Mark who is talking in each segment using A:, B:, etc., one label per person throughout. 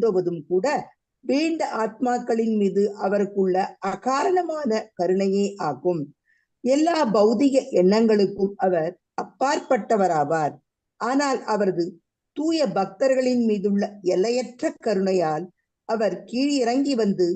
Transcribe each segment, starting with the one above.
A: தோன்றுவதும் கூட வீண்ட ஆத்மாக்களின் மீது அவருக்குள்ள அகாரணமான கருணையே ஆகும். எல்லா பௌதிக எண்ணங்களுக்கும் அவர் அப்பாற்பட்டவராவார். ஆனால் அவரது தூய பக்தர்களின் மீதுள்ள எல்லையற்ற கருணையால் அவர் கீழிறங்கி வந்து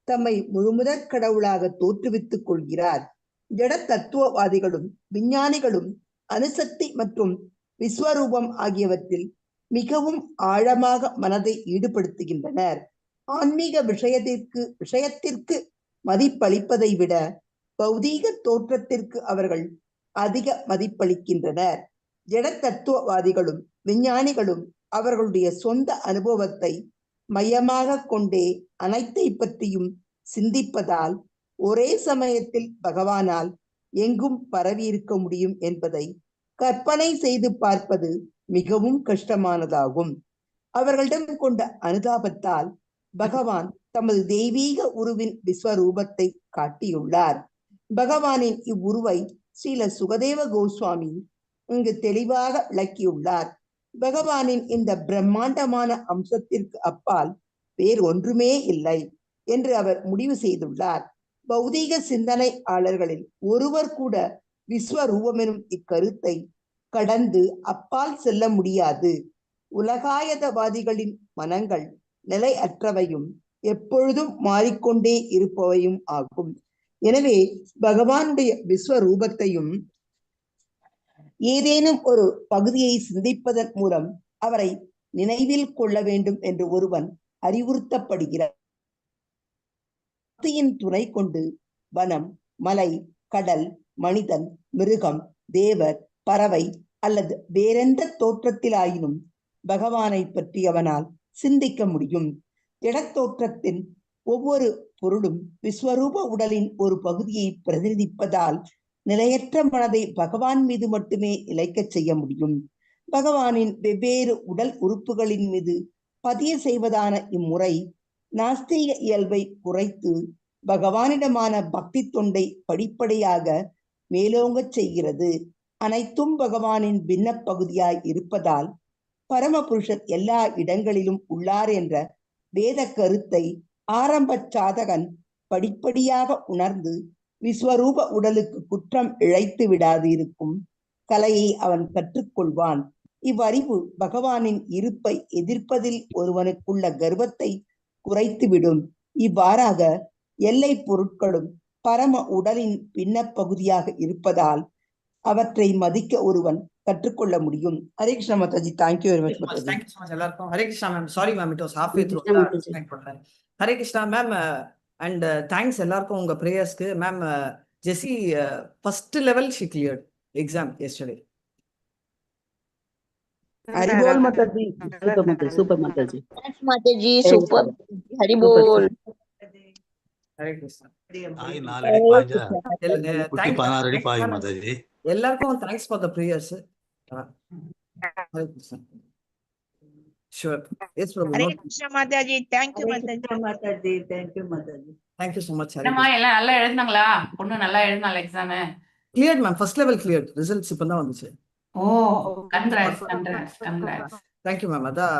A: தம்மை முழுமுதற் கடவுளாக தோற்றுவித்துக் கொள்கிறார். ஜட தத்துவவாதிகளும் விஞ்ஞானிகளும் அணுசக்தி மற்றும் விஸ்வரூபம் ஆகியவற்றில் மிகவும் ஆழமாக மனதை ஈடுபடுத்துகின்றனர். ஆன்மீக விஷயத்திற்கு மதிப்பளிப்பதை விட பௌதீக தோற்றத்திற்கு அவர்கள் அதிக மதிப்பளிக்கின்றனர். ஜட தத்துவவாதிகளும் விஞ்ஞானிகளும் அவர்களுடைய சொந்த அனுபவத்தை மையமாக கொண்டே அனைத்தை பற்றியும் சிந்திப்பதால் ஒரே சமயத்தில் பகவானால் எங்கும் பரவி இருக்க முடியும் என்பதை கற்பனை செய்து பார்ப்பது மிகவும் கஷ்டமானதாகும். அவர்களிடம் கொண்ட அனுதாபத்தால் பகவான் தமது தெய்வீக உருவின் விஸ்வரூபத்தை காட்டியுள்ளார். பகவானின் இவ்வுருவை ஸ்ரீல சுகதேவ கோஸ்வாமி இங்கு தெளிவாக விளக்கியுள்ளார். பகவானின் இந்த பிரம்மாண்டமான அம்சத்திற்கு அப்பால் வேறு ஒன்றுமே இல்லை என்று அவர் முடிவு செய்துள்ளார். பௌதீக சிந்தனையாளர்களில் ஒருவர் கூட விஸ்வரூபமெனும் இக்கருத்தை கடந்து அப்பால் செல்ல முடியாது. உலகாயதவாதிகளின் மனங்கள் நிலையற்றவையும் எப்பொழுதும் மாறிக்கொண்டே இருப்பவையும் ஆகும். எனவே பகவானுடைய விஸ்வரூபத்தையும் ஏதேனும் ஒரு பகுதியை சிந்திப்பதன் மூலம் அவரை நினைவில் கொள்ள வேண்டும் என்று ஒருவன் அறிவுறுத்தப்படுகிறார். பக்தியின் துணை கொண்டு வனம், மலை, கடல், மனிதன், மிருகம், தேவர், பறவை அல்லது வேறெந்த தோற்றத்திலாயினும் பகவானை பற்றி அவனால் சிந்திக்க முடியும். ஜடத்தோற்றத்தின் ஒவ்வொரு பொருளும் விஸ்வரூப உடலின் ஒரு பகுதியை பிரதிநிதிப்பதால் நிலையற்ற மனதை பகவான் மீது மட்டுமே இழைக்கச் செய்ய முடியும். பகவானின் வெவ்வேறு உடல் உறுப்புகளின் மீது பதிய செய்வதான இம்முறை நாஸ்திக இயல்பை குறைத்து பகவானிடமான பக்தி தொண்டை படிப்படியாக மேலோங்கச் செய்கிறது. அனைத்தும் பகவானின் பின்ன பகுதியாய் இருப்பதால் பரமபுருஷர் எல்லா இடங்களிலும் உள்ளார் என்ற வேத கருத்தை ஆரம்ப சாதகன் படிப்படியாக உணர்ந்து விஸ்வரூப உடலுக்கு குற்றம் இழைத்து விடாது இருக்கும் கலையை அவன் கற்றுக்கொள்வான். இவ்வறிவு பகவானின் இருப்பை எதிர்ப்பதில் ஒருவனுக்குள்ள கர்வத்தை குறைத்துவிடும். இவ்வாறாக எல்லை பொருட்களும் பரம உடலின் பின்ன பகுதியாக இருப்பதால் அவற்றை மதிக்க ஒருவன் கற்றுக்கொள்ள முடியும். Hare Krishna mataji. Thank you very much mataji.
B: Thank you so much எல்லாருக்கும். Hare Krishna ma'am. Sorry ma'am, it was halfway through. Hare Krishna ma'am. And thanks எல்லாருக்கும் உங்க பிரேயர்ஸ்க்கு. Ma'am Jessie first level she cleared exam yesterday.
A: Hari போல் mataji.
C: Super mataji. Super mataji.
D: Thanks mataji. Super. Hari போல்.
B: ஹரே கிருஷ்ணா. எல்லாருக்கும் thanks for the prayers. Hare Krishna. Sure. Yes Prabhu.
D: Hare Krishna mataji. Thank you mataji.
C: Mataji. Thank you mataji.
B: Thank you so much.
E: அம்மா எல்லாம் நல்லா எழுதுனாங்களா? பொண்ணு நல்லா எழுதுனால exam?
B: Cleared ma'am. First level cleared. Results இப்பதான் வந்துச்சு.
E: Oh congrats congrats congrats.
B: Thank you ma'am. அதான்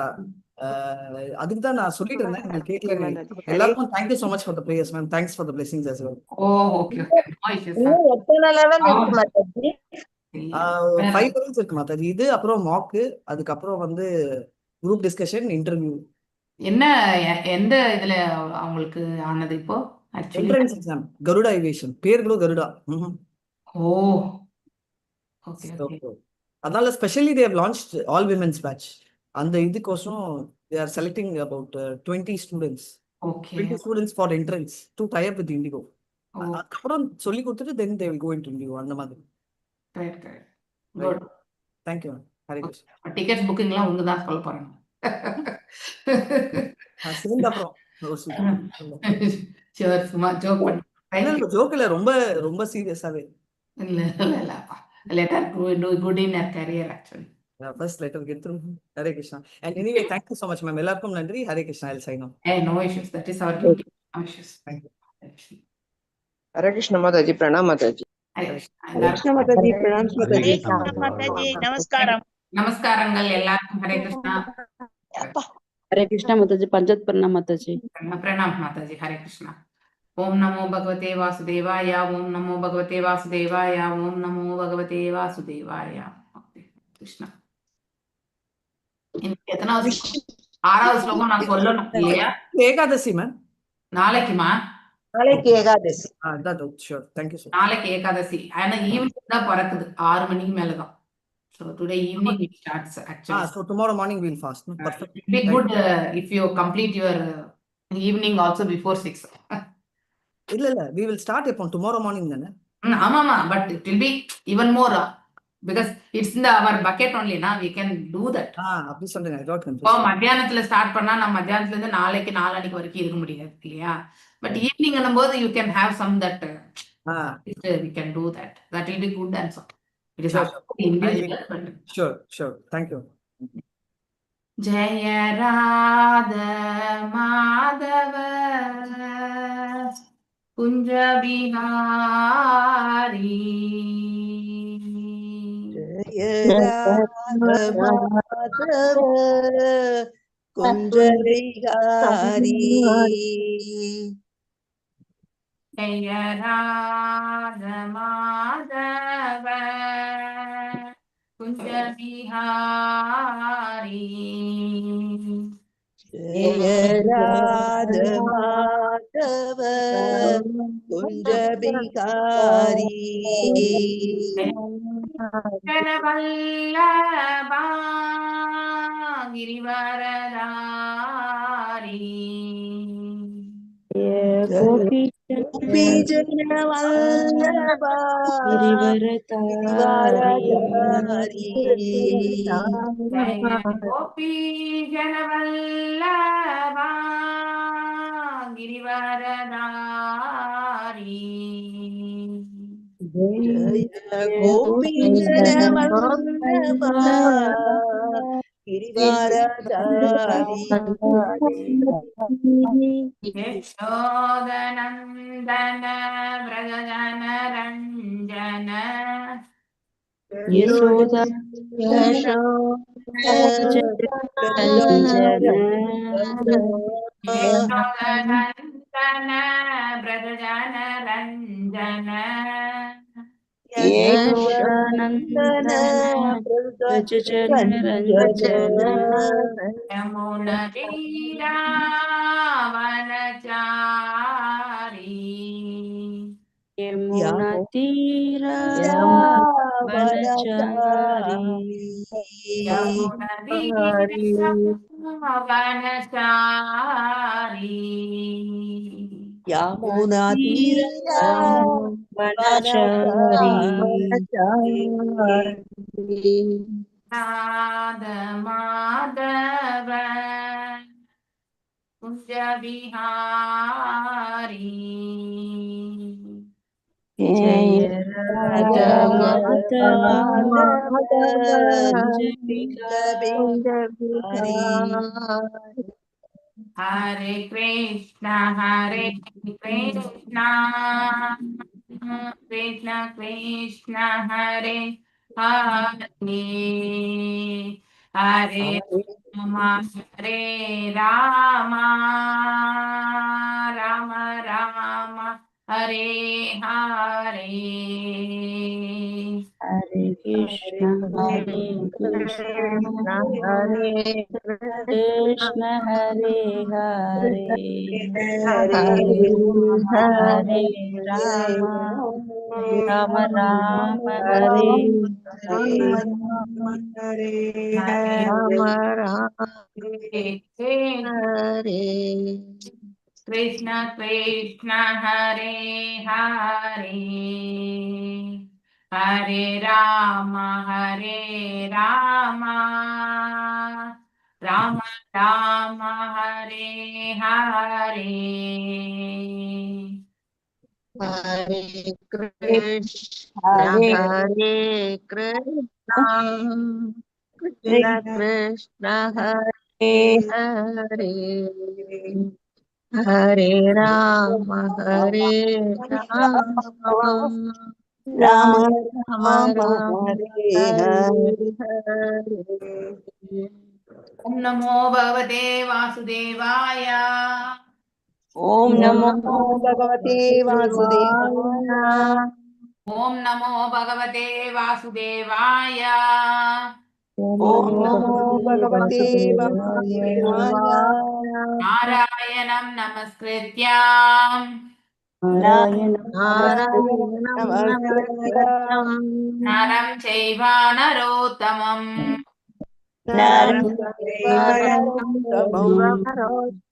B: அதுக்கு தான் நான் சொல்லிட்டு இருந்தேன், உங்களுக்கு கேட்கல. எல்லாருக்கும் thank you so much for the prayers ma'am. Thanks for the blessings as well.
E: Oh okay okay.
D: எத்தனை லெவல் இருக்கு மாதாஜி?
B: 5 levels இருக்கு மாதாஜி. இது அப்புறம் மார்க், அதுக்கு அப்புறம் வந்து குரூப் டிஸ்கஷன், இன்டர்வியூ.
E: என்ன எந்த இதுல அவங்களுக்கு ஆனது இப்போ? Actually
B: entrance exam Garuda aviation. பேர்களும் கருடா.
E: ஓ ஓகே ஓகே.
B: அதனால specially they have launched all women's batch. அந்த இதுக்கோசம் they are selecting about 20 students.
E: Okay.
B: 20 students for entrance to tie up with Indigo. அதுக்கப்புறம் சொல்லி கொடுத்துட்டு then they will go into Indigo. அந்த மாதிரி.
E: Right right. Good.
B: Thank you. Hare Krishna.
E: Tickets புக்கிங்லாம் உங்க தான் சொல்ல போறேன்.
B: சேர்ந்த அப்புறம்
E: சரி சும்மா ஜோக் பண்ணி.
B: இல்ல ஜோக் இல்ல, ரொம்ப ரொம்ப சீரியஸாவே.
E: இல்ல இல்ல இல்லப்பா. Letter to good in your career actually.
B: First letter get through. Hare Krishna. And anyway, thank you so much ma'am. எல்லாருக்கும் நன்றி. Hare Krishna. I'll sign off.
E: No issues. That is our duty. No issues.
B: Thank you.
F: हरे कृष्ण माताजी. प्रणाम माताजी.
E: ஹரே
A: கிருஷ்ணா மாதாஜி. பிரணாம் மாதாஜி.
D: ஹரே கிருஷ்ணா மாதாஜி. நமஸ்காரம்.
E: நமஸ்காரங்கள் எல்லாருக்கும். ஹரே கிருஷ்ணா.
D: அப்பா
C: Hare Krishna Mataji, Panjat Pranam Mataji.
E: Pranam Mataji, Hare Krishna. Om Namo Bhagavate Vasudevaya, Om Namo Bhagavate Vasudevaya, Om Namo Bhagavate Vasudevaya. Okay, Krishna. இன்னைக்கு எத்தனாவது ஸ்லோகம்? 6வது ஸ்லோகம் நான் சொல்லணும் இல்லையா?
B: ஏகாதசி மேம்.
E: நாளைக்குமா?
A: நாளைக்கு Ekadashi.
B: Sure. Thank you so much.
E: நாளைக்கு ஏகாதசி. ஆனா ஈவினிங் தான் பிறக்குது, 6 மணிக்கு மேலதான். So today evening it starts actually.
B: So tomorrow morning we'll fast. No? Perfect.
E: It'll be good if you complete your evening also before 6.
B: இல்ல we will start upon tomorrow morning தானே.
E: ஆமாமா, but it will be even more because it's in our bucket only na, we can do that.
B: அப்படி சொல்றேன். I got confused.
E: இப்போ மத்தியானத்துல start பண்ணா நம்ம மத்தியானத்துல இருந்து நாளைக்கு நாளானிக்கு வரைக்கும் இருக்க முடியாது இல்லையா? பட் ஈவினிங் பண்ணும்போது you can have some that we can do that. That will be good and so. It is individual, but
B: Sure. Thank you.
E: Jaya Radha Madhava Kunja Bihari
A: Madhava Kunja Vihari.
E: Jaya Radha Madhava Kunja Bihari
A: ஜெய ராத மாதவ குஞ்ச விகாரி.
E: Vallabha Girivaradari
C: Gopi
A: ஜன Vallabha
C: Girivaradari.
E: Jaya Gopi Janavallabha Girivaradari
A: ஜய கோபி ஜன Vallabha கிரிவாரதாரி.
E: Yashodanandana Vrajajana Ranjana
C: Yasoda
E: Yashodanandana Vrajajana Ranjana
A: யசோதனந்தன Ranjana
E: Yamuna Tira Vanachari
C: Yamuna Tira Vanachari
E: Yamuna Tira Vanachari
A: யாமுனா தீரா
C: Vanachari
E: Radha Madhava Kunja Bihari
C: Jaya Radha Madhava
E: Hare Krishna Krishna Krishna Hare Hare Hare Rama Rama Rama Hare Hare
C: Hare Krishna Krishna Hare Hare Hare Rama Rama Rama Hare
E: Krishna Krishna Hare Hare Hare Rama Rama Rama Hare Hare
F: Hare Krishna Krishna Krishna Hare Hare Hare Rama
A: Rama
F: Rama
A: Rama Hare Hare.
E: ஓம் நமோ பகவதே வாசுதேவாய.
C: ஓம் நமோ
A: भगवते वासुदेवाय
E: ஓம் நமோ பகவதே வாசுதேவாய.
A: ओम नमो भगवते वासुदेवाय
E: நாராயணம் நமஸ்கிருத்யாம் நரம் செய்வா நரோத்தமம்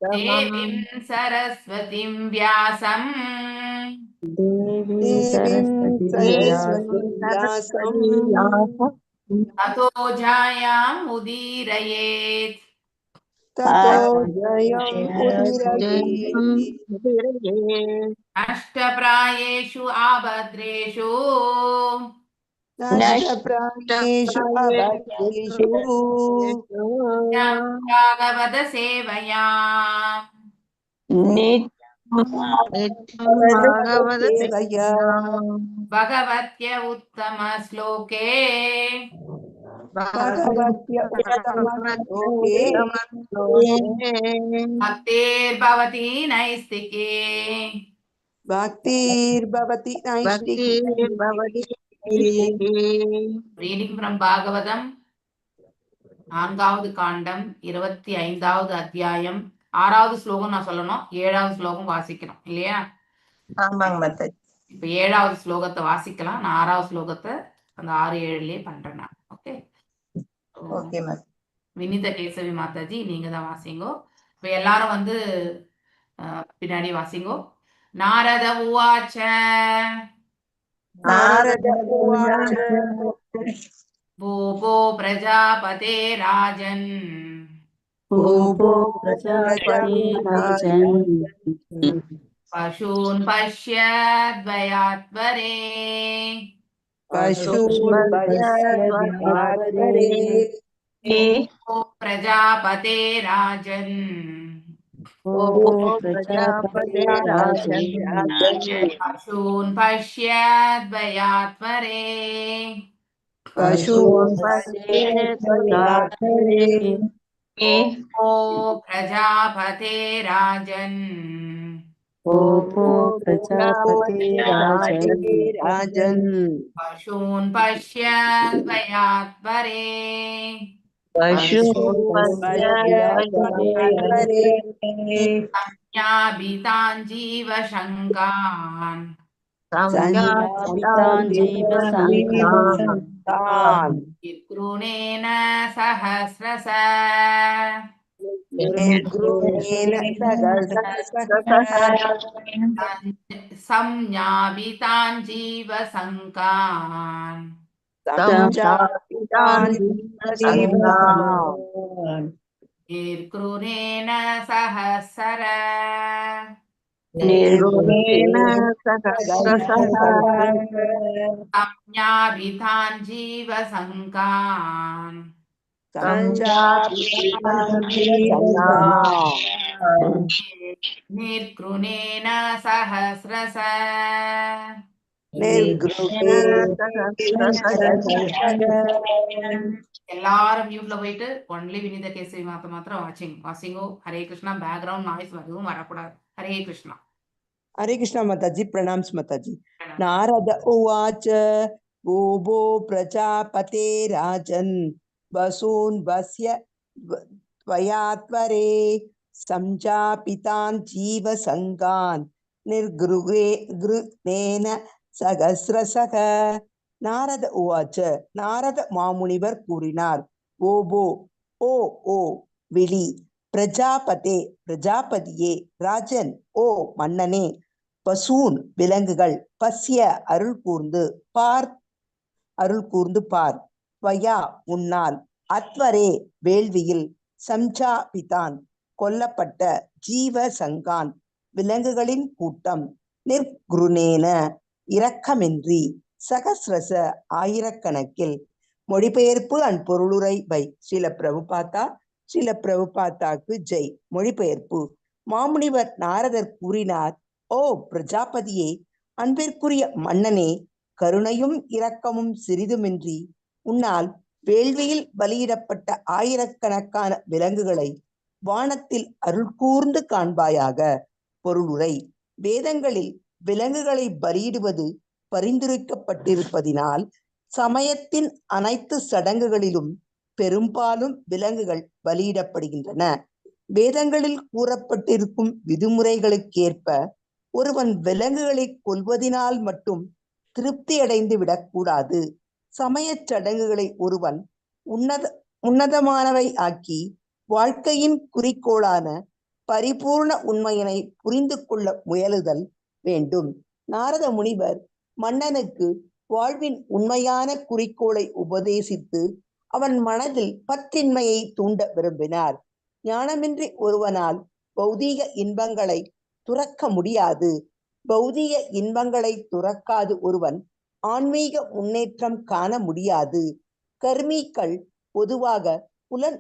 E: தேவீம் சரஸ்வதிம் வியாசம் ததோ ஜாயாம் உதீரயேத். நஷ்டப்ராயேஷு ஆபத்ரேஷு பாகவத சேவையா பகவத்ய உத்தம ஸ்லோகே பக்திர்பவதி நைஸ்திகே.
A: भक्तिर्भवति नैष्टिकी
E: ரீடிங் ஃப்ரம் பாகவதம் 4வது காண்டம் 25வது அத்தியாயம் 6வது ஸ்லோகம் நான் சொல்லணும், 7வது ஸ்லோகம் வாசிக்கணும் இல்லையா?
D: ஆமாங்க மாதாஜி.
E: இப்ப 7வது ஸ்லோகத்தை வாசிக்கலாம். நான் 6வது ஸ்லோகத்தை அந்த 6-7லயே பண்றேன் நான். Okay
D: okay mataji.
E: வினித கேசவி மாதாஜி நீங்க தான் வாசிங்கோ. இப்ப எல்லாரும் வந்து பின்னாடி வாசிங்கோ. நாரத உவாச்ச பூபோ பிரஜாபதே ராஜன் பசூன் பஷ்யத்வயாத்வரே பிரஜாபதே ராஜன் பசூன் பஷ்யத்வயாத்வரே ஓ பிரஜாபதே ராஜன் பசூன் பஷ்யத்வயாத்வரே சம்ஞாபிதான் ஜீவசங்கான் யத்ருணேன சஹஸ்ரச சம்ஞாபிதான் ஜீவசங்கான் நிர்குணேன சஹஸ்ர சம்ஞாபிதான் ஜீவசங்கான் நிர்குணேன சஹஸ்ரச எல்லாரும் மியூட்ல போயிட்டு ஒன்லி வினித கேசவி மாத்திரம் வாசிங்கோ. ஹரே கிருஷ்ணா. பேக்ரவுண்ட் நாய்ஸ் எதுவும் வரக்கூடாது. ஹரே கிருஷ்ணா.
A: हरे कृष्णा माताजी. प्रणाम्स माताजी. नारद उवाच गोभो प्रजापते राजन् वसून् वस्य त्वयात्वरे संचापितान् जीवसङ्गान् निर्गृहेन सहस्रशः. நாரத உவாச்ச. நாரத மாமுனிவர் கூறினார், ஓபோ ஓ ஓ விழி, பிரஜாபதே பிரஜாபதியே, ராஜன் ஓ மன்னனே, பசூன் விலங்குகள், பஸ்ய அருள் கூர்ந்து பார், அருள் கூர்ந்து பார், வயா உன்னால், அத்வரே வேள்வியில், சம்சா பிதான் கொல்லப்பட்ட, ஜீவ சங்கான் விலங்குகளின் கூட்டம், நிர்குருணேன இரக்கமின்றி, சகஸ்ரச ஆயிரக்கணக்கில். மொழிபெயர்ப்பு அண்ட் பொருளுரை பை ஸ்ரீல பிரபுபாதா. ஸ்ரீல பிரபுபாதாக்கு ஜெய். மொழிபெயர்ப்பு. மாமுனிவர் நாரதர் கூறினார், ஓ பிரஜாபதியே, அன்பிற்குரிய மன்னனே, கருணையும் இரக்கமும் சிறிதுமின்றி உன்னால் வேள்வியில் பலியிடப்பட்ட ஆயிரக்கணக்கான விலங்குகளை வானத்தில் அருள் கூர்ந்து காண்பாயாக. பொருளுரை: வேதங்களில் விலங்குகளை பலியிடுவது பரிந்துரைக்கப்பட்டிருப்பதினால் சமயத்தின் அனைத்து சடங்குகளிலும் பெரும்பாலும் விலங்குகள் பலியிடப்படுகின்றன. வேதங்களில் கூறப்பட்டிருக்கும் விதிமுறைகளுக்கேற்ப ஒருவன் விலங்குகளை கொல்வதினால் மட்டும் திருப்தி அடைந்து விடக்கூடாது. சமயச் சடங்குகளை ஒருவன் உன்னதமானவை ஆக்கி வாழ்க்கையின் குறிக்கோளான பரிபூர்ண உண்மையினை புரிந்து கொள்ள முயலுதல் வேண்டும். நாரத முனிவர் மன்னனுக்கு வாழ்வின் உண்மையான குறிக்கோளை உபதேசித்து அவன் மனதில் பற்றின்மையை தூண்ட விரும்பினார். ஞானமின்றி ஒருவனால் பௌதீக இன்பங்களை துறக்க முடியாது. பௌதீக இன்பங்களை துறக்காது ஒருவன் ஆன்மீக முன்னேற்றம் காண முடியாது. கர்மீக்கள் பொதுவாக புலன்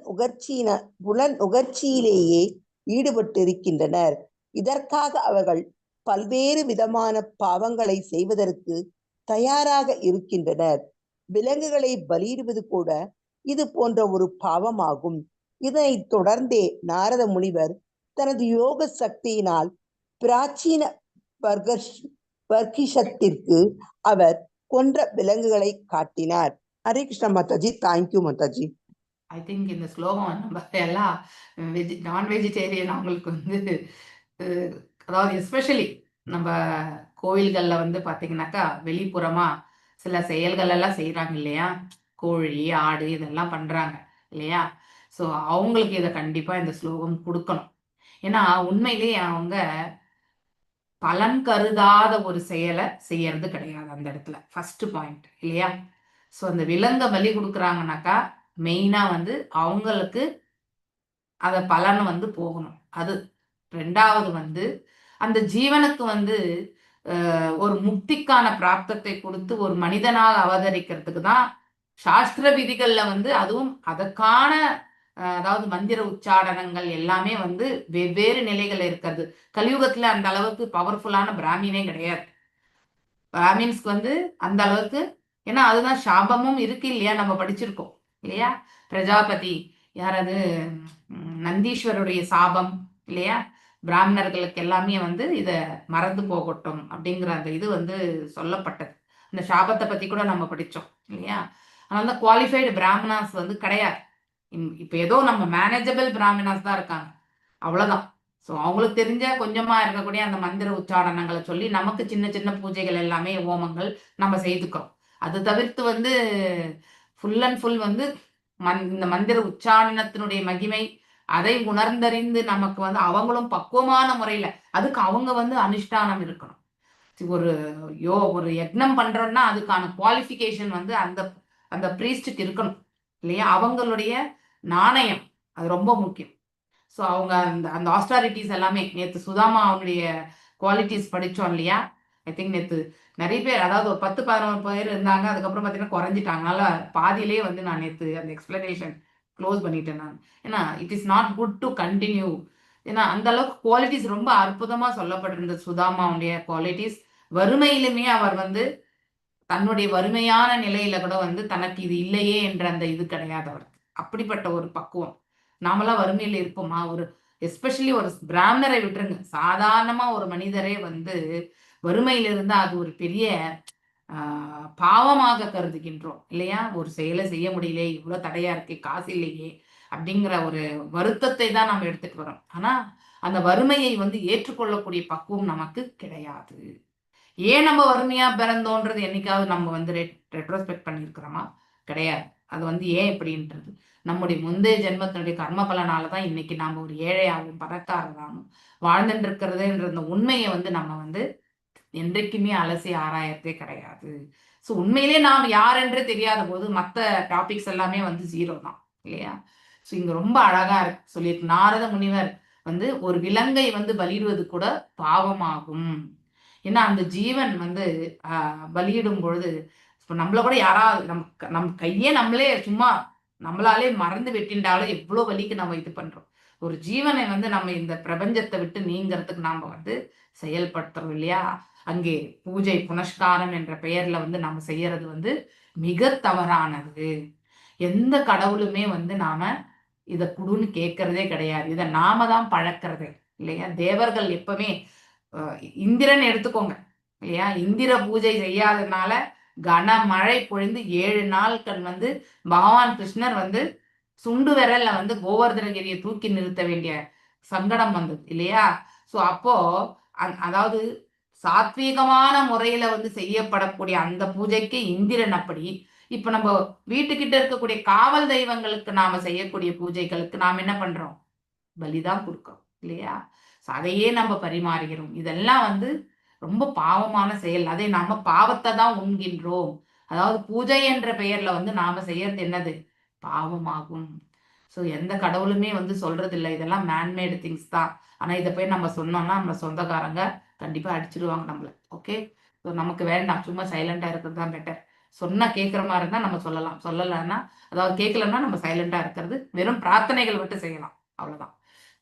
A: உகர்ச்சியிலேயே ஈடுபட்டிருக்கின்றனர். இதற்காக அவர்கள் பல்வேறு விதமான பாவங்களை செய்வதற்கு தயாராக இருக்கின்றனர். விலங்குகளை பலியிடுவது கூட இது போன்ற ஒரு பாவமாகும். இதனை தொடர்ந்தே நாரத முனிவர் தனது யோக சக்தியினால் பிராச்சீன வர்க்கிஷத்திற்கு அவர் கொன்ற விலங்குகளை காட்டினார். Hare Krishna mataji. Thank you Mataji.
E: I think இந்த ஸ்லோகம் நம்ம எல்லாம் நான் வெஜிடேரியன் அவங்களுக்கு வந்து அதாவது எஸ்பெஷலி நம்ம கோயில்களில் வந்து பார்த்தீங்கன்னாக்கா வெளிப்புறமா சில செயல்கள் எல்லாம் செய்கிறாங்க இல்லையா, கோழி ஆடு இதெல்லாம் பண்ணுறாங்க இல்லையா. ஸோ அவங்களுக்கு இதை கண்டிப்பாக இந்த ஸ்லோகம் கொடுக்கணும். ஏன்னா உண்மையிலேயே அவங்க பலன் கருதாத ஒரு செயலை செய்யறது கிடையாது அந்த இடத்துல. ஃபர்ஸ்ட் பாயிண்ட் இல்லையா. ஸோ அந்த விலங்கை பலி கொடுக்குறாங்கனாக்கா மெயினாக வந்து அவங்களுக்கு அதை பலன் வந்து போகணும். அது ரெண்டாவது வந்து அந்த ஜீவனுக்கு வந்து ஒரு முக்திக்கான பிராப்தத்தை கொடுத்து ஒரு மனிதனாக அவதரிக்கிறதுக்கு தான் சாஸ்திர விதிகள்ல வந்து அதுவும் அதற்கான அதாவது மந்திர உச்சாடனங்கள் எல்லாமே வந்து வெவ்வேறு நிலைகள் இருக்கிறது. கலியுகத்துல அந்த அளவுக்கு பவர்ஃபுல்லான பிராமினே கிடையாது. பிராமின்ஸ்க்கு வந்து அந்த அளவுக்கு, ஏன்னா அதுதான் சாபமும் இருக்கு இல்லையா, நம்ம படிச்சிருக்கோம் இல்லையா. பிரஜாபதி யாராவது நந்தீஸ்வருடைய சாபம் இல்லையா, பிராமணர்களுக்கு எல்லாமே வந்து இதை மறந்து போகட்டும் அப்படிங்கிற அந்த இது வந்து சொல்லப்பட்டது. அந்த சாபத்தை பத்தி கூட நம்ம படித்தோம் இல்லையா. அதனால தான் குவாலிஃபைடு பிராமணாஸ் வந்து கிடையாது. இப்போ ஏதோ நம்ம மேனேஜபிள் பிராமணாஸ் தான் இருக்காங்க, அவ்வளோதான். ஸோ அவங்களுக்கு தெரிஞ்ச கொஞ்சமாக இருக்கக்கூடிய அந்த மந்திர உச்சாரணங்களை சொல்லி நமக்கு சின்ன சின்ன பூஜைகள் எல்லாமே ஹோமங்கள் நம்ம செய்துக்கிறோம். அது தவிர்த்து வந்து ஃபுல் அண்ட் ஃபுல் வந்து இந்த மந்திர உச்சாரணத்தினுடைய மகிமை அதை உணர்ந்தறிந்து நமக்கு வந்து அவங்களும் பக்குவமான முறையில் அதுக்கு அவங்க வந்து அனுஷ்டானம் இருக்கணும். ஒரு யக்னம் பண்றோம்னா அதுக்கான குவாலிஃபிகேஷன் வந்து அந்த அந்த பிரீஸ்டுக்கு இருக்கணும் இல்லையா. அவங்களுடைய நாணயம் அது ரொம்ப முக்கியம். ஸோ அவங்க அந்த அந்த ஆஸ்டாரிட்டிஸ் எல்லாமே நேற்று சுதாமா அவங்களுடைய குவாலிட்டிஸ் படித்தோம் இல்லையா. ஐ திங்க் நேற்று நிறைய பேர், அதாவது ஒரு 10-11 பேர் இருந்தாங்க, அதுக்கப்புறம் பார்த்தீங்கன்னா குறைஞ்சிட்டாங்க. அதனால பாதியிலே வந்து நான் நேற்று அந்த எக்ஸ்பிளனேஷன் க்ளோஸ் பண்ணிட்டேன் நான். ஏன்னா it is not good to continue. ஏன்னா அந்த அளவுக்கு குவாலிட்டிஸ் ரொம்ப அற்புதமாக சொல்லப்பட்டிருந்தது சுதாமாவுடைய குவாலிட்டிஸ். வறுமையிலுமே அவர் வந்து தன்னுடைய வறுமையான நிலையில கூட வந்து தனக்கு இது இல்லையே என்ற அந்த இது கிடையாது அவருக்கு. அப்படிப்பட்ட ஒரு பக்குவம். நாமெல்லாம் வறுமையில இருப்போமா? ஒரு எஸ்பெஷலி ஒரு பிராமணரை விட்டுருங்க, சாதாரணமா ஒரு மனிதரே வந்து வறுமையில இருந்தா அது ஒரு பெரிய பாவமாக கருதுகின்றோம் இல்லையா. ஒரு செயலை செய்ய முடியல, இவ்வளவு தடையா இருக்கு, காசு இல்லையே அப்படிங்கிற ஒரு வருத்தத்தை தான் நம்ம எடுத்துட்டு வரோம். ஆனா அந்த வறுமையை வந்து ஏற்றுக்கொள்ளக்கூடிய பக்குவம் நமக்கு கிடையாது. ஏன் நம்ம வறுமையா பிறந்தோன்றது என்னைக்காவது நம்ம வந்து ரெட்ரோஸ்பெக்ட் பண்ணியிருக்கிறோமா? கிடையாது. அது வந்து ஏன் இப்படின்றது நம்முடைய முந்தைய ஜென்மத்தினுடைய கர்ம பலனாலதான் இன்னைக்கு நாம ஒரு ஏழையாகவும் பணக்காரராகவும் வாழ்ந்துட்டு இருக்கிறதுன்ற அந்த உண்மையை வந்து நம்ம வந்து என்றைக்குமே அலசி ஆராயத்தே கிடையாது. ஸோ உண்மையிலே நாம் யார் என்றே தெரியாத போது மற்ற டாபிக்ஸ் எல்லாமே வந்து ஜீரோ தான் இல்லையா. ஸோ இங்க ரொம்ப அழகா சொல்லியிருக்கு நாரத முனிவர் வந்து ஒரு விலங்கை வந்து பலியிடுவது கூட பாவமாகும். ஏன்னா அந்த ஜீவன் வந்து பலியிடும் பொழுது இப்போ நம்மள கூட யாராவது நம் கையே நம்மளே சும்மா நம்மளாலே மறந்து வெட்டின்றாலும் எவ்வளோ வலிக்கு நம்ம இது பண்றோம். ஒரு ஜீவனை வந்து நம்ம இந்த பிரபஞ்சத்தை விட்டு நீங்கிறதுக்கு நாம வந்து செயல்படுத்துறோம் இல்லையா. அங்கே பூஜை புனஸ்காரம் என்ற பெயர்ல வந்து நம்ம செய்யறது வந்து மிக தவறானது. எந்த கடவுளுமே வந்து நாம இதை குடுன்னு கேட்கறதே கிடையாது. இதை நாம தான் பழக்கிறது இல்லையா? தேவர்கள் எப்பவுமே இந்திரன் எடுத்துக்கோங்க இல்லையா? இந்திர பூஜை செய்யாததுனால கனமழை பொழிந்து 7 நாட்கள் வந்து பகவான் கிருஷ்ணர் வந்து சுண்டு விரல்ல வந்து கோவர்தனகிரியை தூக்கி நிறுத்த வேண்டிய சங்கடம் வந்தது இல்லையா? சோ அப்போ அதாவது சாத்வீகமான முறையில வந்து செய்யப்படக்கூடிய அந்த பூஜைக்கு இந்திரன் அப்படி. இப்ப நம்ம வீட்டுக்கிட்ட இருக்கக்கூடிய காவல் தெய்வங்களுக்கு நாம செய்யக்கூடிய பூஜைகளுக்கு நாம் என்ன பண்றோம்? பலிதான் கொடுக்கிறோம் இல்லையா? அதையே நம்ம பரிமாறுகிறோம். இதெல்லாம் வந்து ரொம்ப பாவமான செயல். அதை நாம பாவத்தை தான் உண்கின்றோம். அதாவது பூஜை என்ற பெயர்ல வந்து நாம செய்யறது என்னது? பாவமாகும். ஸோ எந்த கடவுளுமே வந்து சொல்றது இல்லை, இதெல்லாம் மேன்மேடு திங்ஸ் தான். ஆனா இதை போய் நம்ம சொன்னோம்னா நம்ம சொந்தக்காரங்க கண்டிப்பா அடிச்சிருவாங்க நம்மள. ஓகே, ஸோ நமக்கு வேண்டாம், சும்மா சைலண்டா இருக்கிறது தான் பெட்டர். சொன்னா கேட்குற மாதிரி இருந்தா நம்ம சொல்லலாம், சொல்லலைன்னா அதாவது கேட்கலன்னா நம்ம சைலண்டா இருக்கிறது. வெறும் பிரார்த்தனைகள் மட்டும் செய்யலாம், அவ்வளவுதான்.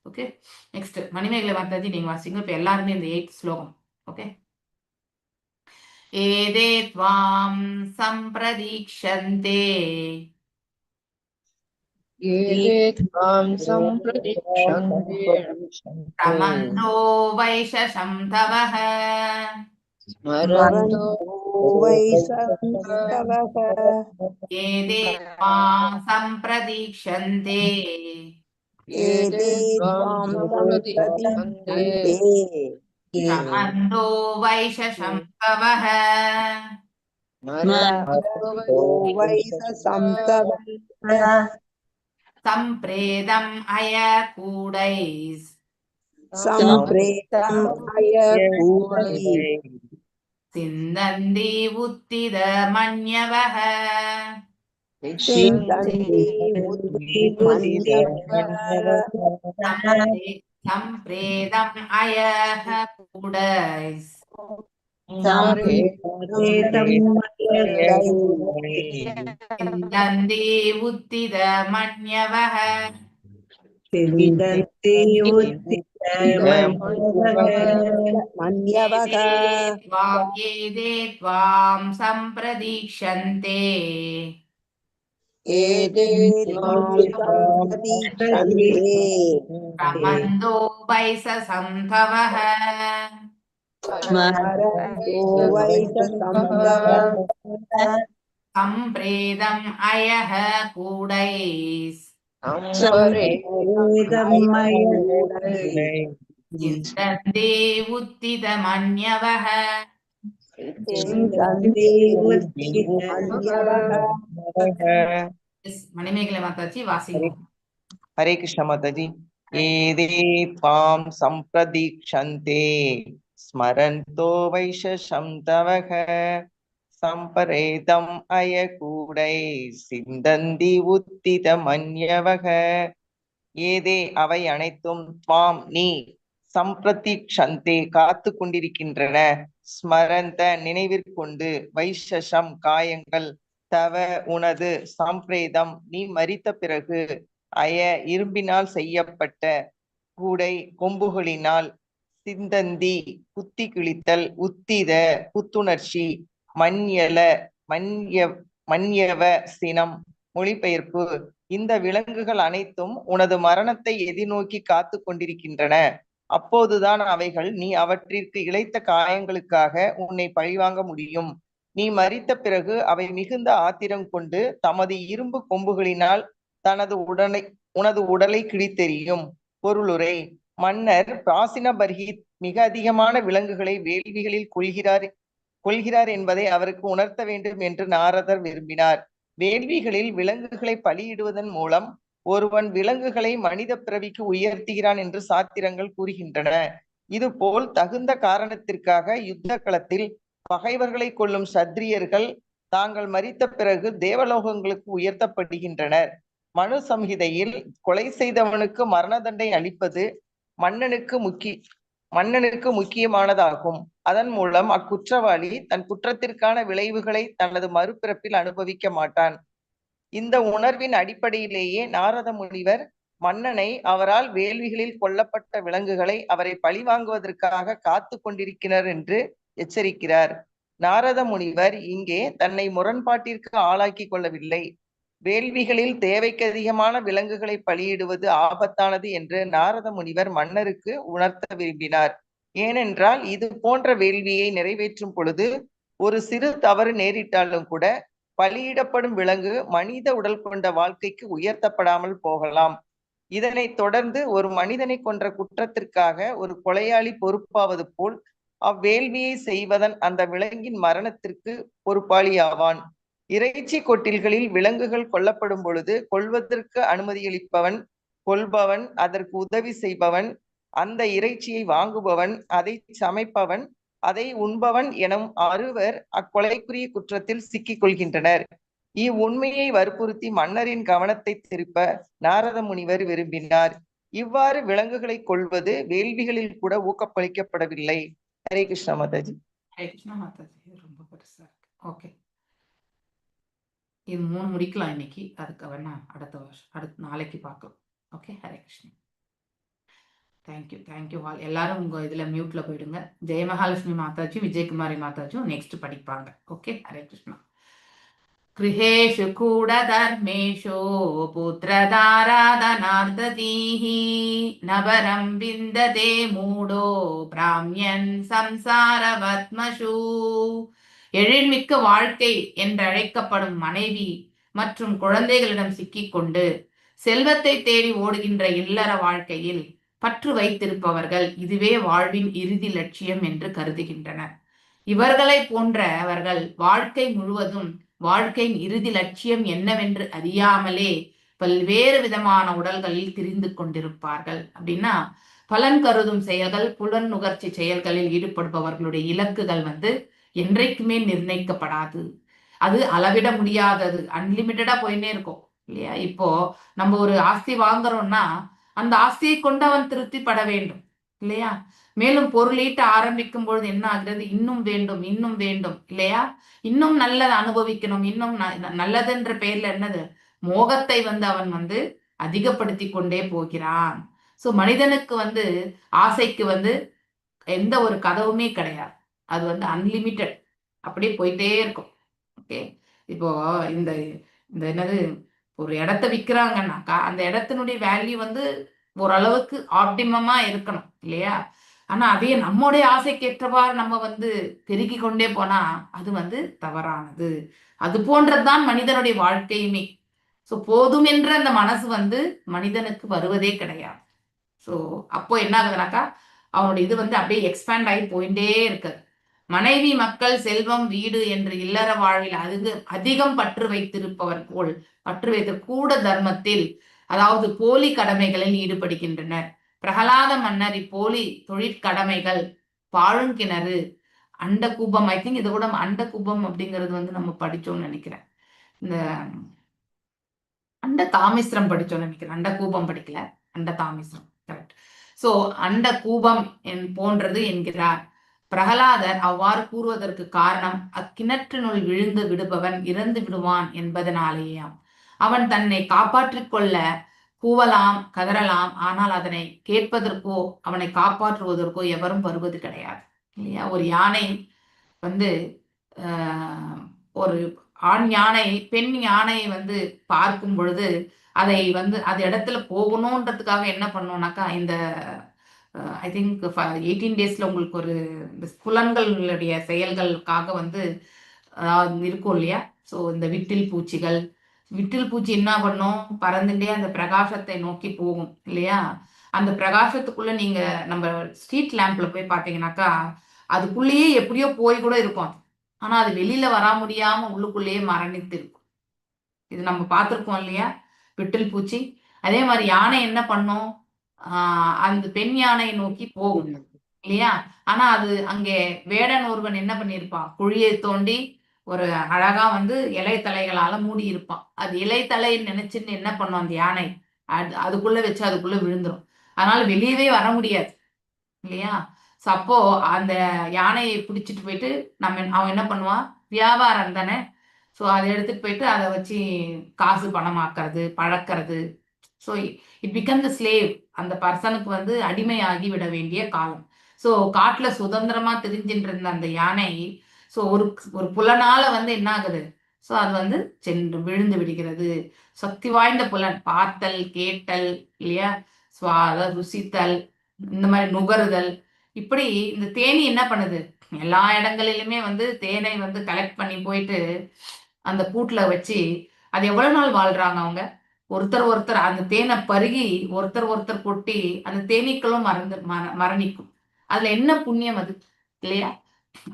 E: ஓகே, நெக்ஸ்ட் மணிமேகலை மாதாஜி நீங்க வாசிங்க. இப்ப எல்லாருமே இந்த 8th ஸ்லோகம். ஓகே. ஏதே த்வாம் சம்பிரதீக்ஷந்தே
F: ஏதே த்வாம் சம்பிரதிக்ஷந்தே
E: பிரமந்தோ வைஷசம் தவஹ
F: ஸ்மரந்தோ
E: ஏதே த்வாம் சம்பிரதீக்ஷந்தே
F: ஏதே த்வாம் சம்பிரதிக்ஷந்தே
E: பிரமந்தோ வைஷசம் தவஹ சம்பிரேதம் அய கூடைஸ் சிந்தந்தி உத்தித மன்யவஹ சம்பிரேதம் அயஹ கூடைஸ் சிந்தந்தி உத்தித மன்யவஹ ஏதே த்வாம் சம்பிரதீக்ஷந்தே பிரமந்தோ வைசசம் தவஹ சம்பிரேதம் அயஹ கூடைஸ் சிந்தந்தே உத்தித மன்யவஹ. மணிமேகலை மாதாஜி வாசிங்க.
G: हरे कृष्ण माता जी। एदे त्वां संप्रदीक्षन्ते स्मरन्तो वैशसं तवः संपरेदम् अयकूडै सिन्दन्ति उत्थितमन्यवः ஏதே அவை அனைத்தும் துவாம் நீ சம்பிரதீக்ஷந்தே காத்து கொண்டிருக்கின்றன ஸ்மரந்த நினைவிற்கொண்டு வைஷசம் காயங்கள் தவ உனது சாம்பிரேதம் நீ மரித்த பிறகு அய இரும்பினால் செய்யப்பட்ட கூடை கொம்புகளினால் சிந்தந்தி குத்தி கிழித்தல் உத்தித புத்துணர்ச்சி மன்யல மன்யவ சினம் மொழிபெயர்ப்பு இந்த விலங்குகள் அனைத்தும் உனது மரணத்தை எதிர்நோக்கி காத்து கொண்டிருக்கின்றன. அப்போதுதான் அவைகள் நீ அவற்றிற்கு இழைத்த காயங்களுக்காக உன்னை பழிவாங்க முடியும். நீ மரித்த பிறகு அவை மிகுந்த ஆத்திரம் கொண்டு தமது இரும்பு கொம்புகளினால் உனது உடலை கிழித்தெறியும். பொருளுரை: மன்னர் பிராசினபர்ஹித் மிக அதிகமான விலங்குகளை வேள்விகளில் கொள்கிறார் என்பதை அவருக்கு உணர்த்த வேண்டும் என்று நாரதர் விரும்பினார். வேள்விகளில் விலங்குகளை பலியிடுவதன் மூலம் ஒருவன் விலங்குகளை மனித பிறவிக்கு உயர்த்துகிறான் என்று சாத்திரங்கள் கூறுகின்றன. இதுபோல் தகுந்த காரணத்திற்காக யுத்த களத்தில் பகைவர்களை கொல்லும் சத்திரியர்கள் தாங்கள் மரித்த பிறகு தேவலோகங்களுக்கு உயர்த்தப்படுகின்றனர். மனு சம்ஹிதையில் கொலை செய்தவனுக்கு மரண தண்டனை அளிப்பது மன்னனுக்கு முக்கியமானதாகும். அதன் மூலம் அக்குற்றவாளி தன் குற்றத்திற்கான விளைவுகளை தனது மறுபிறப்பில் அனுபவிக்க மாட்டான். இந்த உணர்வின் அடிப்படையிலேயே நாரத முனிவர் மன்னனை அவரால் வேள்விகளில் கொல்லப்பட்ட விலங்குகளை அவரை பழிவாங்குவதற்காக காத்து கொண்டிருக்கிறார் என்று எச்சரிக்கிறார். நாரத முனிவர் இங்கே தன்னை முரண்பாட்டிற்கு ஆளாக்கி கொள்ளவில்லை. வேள்விகளில் தேவைக்கு அதிகமான விலங்குகளை பலியிடுவது ஆபத்தானது என்று நாரத முனிவர் மன்னருக்கு உணர்த்த விரும்பினார். ஏனென்றால் இது போன்ற வேள்வியை நிறைவேற்றும் பொழுது ஒரு சிறு தவறு நேரிட்டாலும் கூட பலியிடப்படும் விலங்கு மனித உடல் கொண்ட வாழ்க்கைக்கு உயர்த்தப்படாமல் போகலாம். இதனைத் தொடர்ந்து ஒரு மனிதனை கொன்ற குற்றத்திற்காக ஒரு கொலையாளி பொறுப்பாவது போல் அவ்வேள்வியை செய்வதன் அந்த விலங்கின் மரணத்திற்கு பொறுப்பாளியாவான். இறைச்சி கொட்டில்களில் விலங்குகள் கொல்லப்படும் பொழுது கொல்வதற்கு அனுமதியளிப்பவன், கொல்பவன், அதற்கு உதவி செய்பவன், அந்த இறைச்சியை வாங்குபவன், அதை சமைப்பவன், அதை உண்பவன் எனும் அறுவர் அக்கொலைக்குரிய குற்றத்தில் சிக்கிக் கொள்கின்றனர். இவ்வுண்மையை வற்புறுத்தி மன்னரின் கவனத்தை திருப்ப நாரத முனிவர் விரும்பினார். இவ்வாறு விலங்குகளை கொல்வது வேள்விகளில் கூட ஊக்கப்பளிக்கப்படவில்லை. ஹரே கிருஷ்ணா மாதாஜி.
E: ஹரே கிருஷ்ணா மாதாஜி. ரொம்ப பெருசா இருக்கு. ஓகே, இது 3 முடிக்கலாம் இன்னைக்கு. அதுக்கு வேணா அடுத்த நாளைக்கு பார்க்கலாம். Okay, Hare Krishna. Thank you all. எல்லாரும் உங்க இதுல மியூட்ல போயிடுங்க. ஜெய மகாலட்சுமி மாதாஜி, விஜயகுமாரி மாதாஜும் நெக்ஸ்ட் படிப்பாங்க. ஓகே, ஹரே கிருஷ்ணா. गृहेषु कूटधर्मेषु पुत्रधाराधनार्दतीः नवरं विन्दते मूढो பிராமியன் சம்சாரவத்மஷு. எழில்மிக்க வாழ்க்கை என்றழைக்கப்படும் மனைவி மற்றும் குழந்தைகளிடம் சிக்கிக்கொண்டு செல்வத்தை தேடி ஓடுகின்ற இல்லற வாழ்க்கையில் பற்று வைத்திருப்பவர்கள் இதுவே வாழ்வின் இறுதி லட்சியம் என்று கருதுகின்றனர். இவர்களை போன்றவர்கள் வாழ்க்கை முழுவதும் வாழ்க்கையின் இறுதி லட்சியம் என்னவென்று அறியாமலே பல்வேறு விதமான உடல்களில் திரிந்து கொண்டிருப்பார்கள். அப்படின்னா பலன் கருதும் செயல்கள், புலன் நுகர்ச்சி செயல்களில் ஈடுபடுபவர்களுடைய இலக்குகள் என்றைக்குமே நிர்ணயிக்கப்படாது. அது அளவிட முடியாதது, அன்லிமிட்டடா போயின்னே இருக்கும் இல்லையா? இப்போ நம்ம ஒரு ஆஸ்தி வாங்குறோம்னா அந்த ஆஸ்தியை கொண்டு அவன் திருப்திப்பட வேண்டும் இல்லையா? மேலும் பொருளீட்ட ஆரம்பிக்கும் பொழுது என்ன ஆகிறது? இன்னும் வேண்டும், இன்னும் வேண்டும் இல்லையா? இன்னும் நல்லதை அனுபவிக்கணும், இன்னும் நல்லதுன்ற பெயர்ல என்னது? மோகத்தை அவன் அதிகப்படுத்தி கொண்டே போகிறான். சோ மனிதனுக்கு ஆசைக்கு எந்த ஒரு கதவுமே கிடையாது. அது அன்லிமிட்டெட், அப்படியே போயிட்டே இருக்கும். ஓகே, இப்போ இந்த இந்த என்னது, ஒரு இடத்த விற்கிறாங்கன்னாக்கா அந்த இடத்தினுடைய வேல்யூ ஓரளவுக்கு ஆப்டிமமா இருக்கணும் இல்லையா? ஆனா அதே நம்முடைய ஆசைக்கேற்றவாறு நம்ம பெருகி கொண்டே போனா அது தவறானது. அது போன்றதுதான் மனிதனுடைய வாழ்க்கையுமே. சோ போதும் என்ற அந்த மனசு மனிதனுக்கு வருவதே கிடையாது. சோ அப்போ என்ன ஆகுதுனாக்கா அவனுடைய இது அப்படியே எக்ஸ்பேண்ட் ஆகி போயிட்டே இருக்குது. மனைவி, மக்கள், செல்வம், வீடு என்று இல்லற வாழ்வில் அதிகம் பற்று வைத்திருப்பவர் போல் பற்று வைத்து கூட தர்மத்தில், அதாவது போலி கடமைகளில் ஈடுபடுகின்றனர். பிரகலாத மன்னர் இப்போலி தொழிற்கடமைகள், பாழுங்கிணறு, அண்ட கூபம், ஐ திங்க் இது கூட அண்ட கூபம் அப்படிங்கிறது நம்ம படிச்சோம்னு நினைக்கிறேன். இந்த அண்ட தாமிஸ்திரம் படிச்சோம்னு நினைக்கிறேன். அண்ட கூபம் படிக்கல, அண்ட தாமிஸ்திரம் கரெக்ட். சோ அண்ட கூபம் போன்றது என்கிறார். பிரகலாதர் அவ்வாறு கூறுவதற்கு காரணம் அக்கிணற்றினுள் விழுந்து விடுபவன் இறந்து விடுவான் என்பதனாலேயாம். அவன் தன்னை காப்பாற்றிக் கொள்ள கூவலாம், கதறலாம், ஆனால் அதனை கேட்பதற்கோ அவனை காப்பாற்றுவதற்கோ எவரும் வருவது கிடையாது இல்லையா? ஒரு யானை ஒரு ஆண் யானை பெண் யானையை பார்க்கும் பொழுது அதை அது இடத்துல போகணுன்றதுக்காக என்ன பண்ணோம்னாக்கா, இந்த ஐ திங்க் 18 டேஸ்ல உங்களுக்கு ஒரு இந்த புலன்களுடைய செயல்களுக்காக இருக்கும் இல்லையா? ஸோ இந்த விட்டில் பூச்சி என்ன பண்ணும்? பறந்துட்டே அந்த பிரகாசத்தை நோக்கி போகும் இல்லையா? அந்த பிரகாசத்துக்குள்ள நீங்க நம்ம ஸ்ட்ரீட் லேம்ப்ல போய் பார்த்தீங்கன்னாக்கா அதுக்குள்ளேயே எப்படியோ போய் கூட இருக்கும். ஆனா அது வெளியில வர முடியாம உள்ளுக்குள்ளேயே மரணித்து இருக்கும். இது நம்ம பார்த்திருக்கோம் இல்லையா? விட்டில் பூச்சி. அதே மாதிரி யானை என்ன பண்ணும்? அந்த பெண் யானை நோக்கி போகும் இல்லையா? ஆனா அது அங்கே வேடன் ஒருவன் என்ன பண்ணியிருப்பான்? குழியை தோண்டி ஒரு அழகா இலை தலைகளால மூடி இருப்பான். அது இலை தலைன்னு நினைச்சுன்னு என்ன பண்ணும் அந்த யானை? அதுக்குள்ள வச்சு அதுக்குள்ள விழுந்துரும். அதனால வெளியவே வர முடியாது இல்லையா? ஸோ அப்போ அந்த யானையை பிடிச்சிட்டு போயிட்டு அவன் என்ன பண்ணுவான்? வியாபாரம் தானே. ஸோ அதை எடுத்துட்டு போயிட்டு அதை வச்சு காசு பணமாக்குறது, பழக்கிறது. So it become the slave. அந்த பர்சனுக்கு அடிமையாகி விட வேண்டிய காலம். ஸோ காட்டுல சுதந்திரமா திரிஞ்சிட்டு இருந்த அந்த யானை ஸோ ஒரு புலனால என்ன ஆகுது? ஸோ அது வந்து சென்று விழுந்து விடுகிறது. சக்தி வாய்ந்த புலன், பார்த்தல், கேட்டல் இல்லையா, சுவாத, ருசித்தல், இந்த மாதிரி நுகருதல். இப்படி இந்த தேனி என்ன பண்ணுது, எல்லா இடங்களிலுமே வந்து தேனை வந்து கலெக்ட் பண்ணி போயிட்டு அந்த கூட்டுல வச்சு அது எவ்வளவு நாள் வாழ்றாங்க அவங்க, ஒருத்தர் ஒருத்தர் அந்த தேனை பருகி ஒருத்தர் ஒருத்தர் கொட்டி அந்த தேனீக்களும் மரணிக்கும். அதுல என்ன புண்ணியம் அது இல்லையா?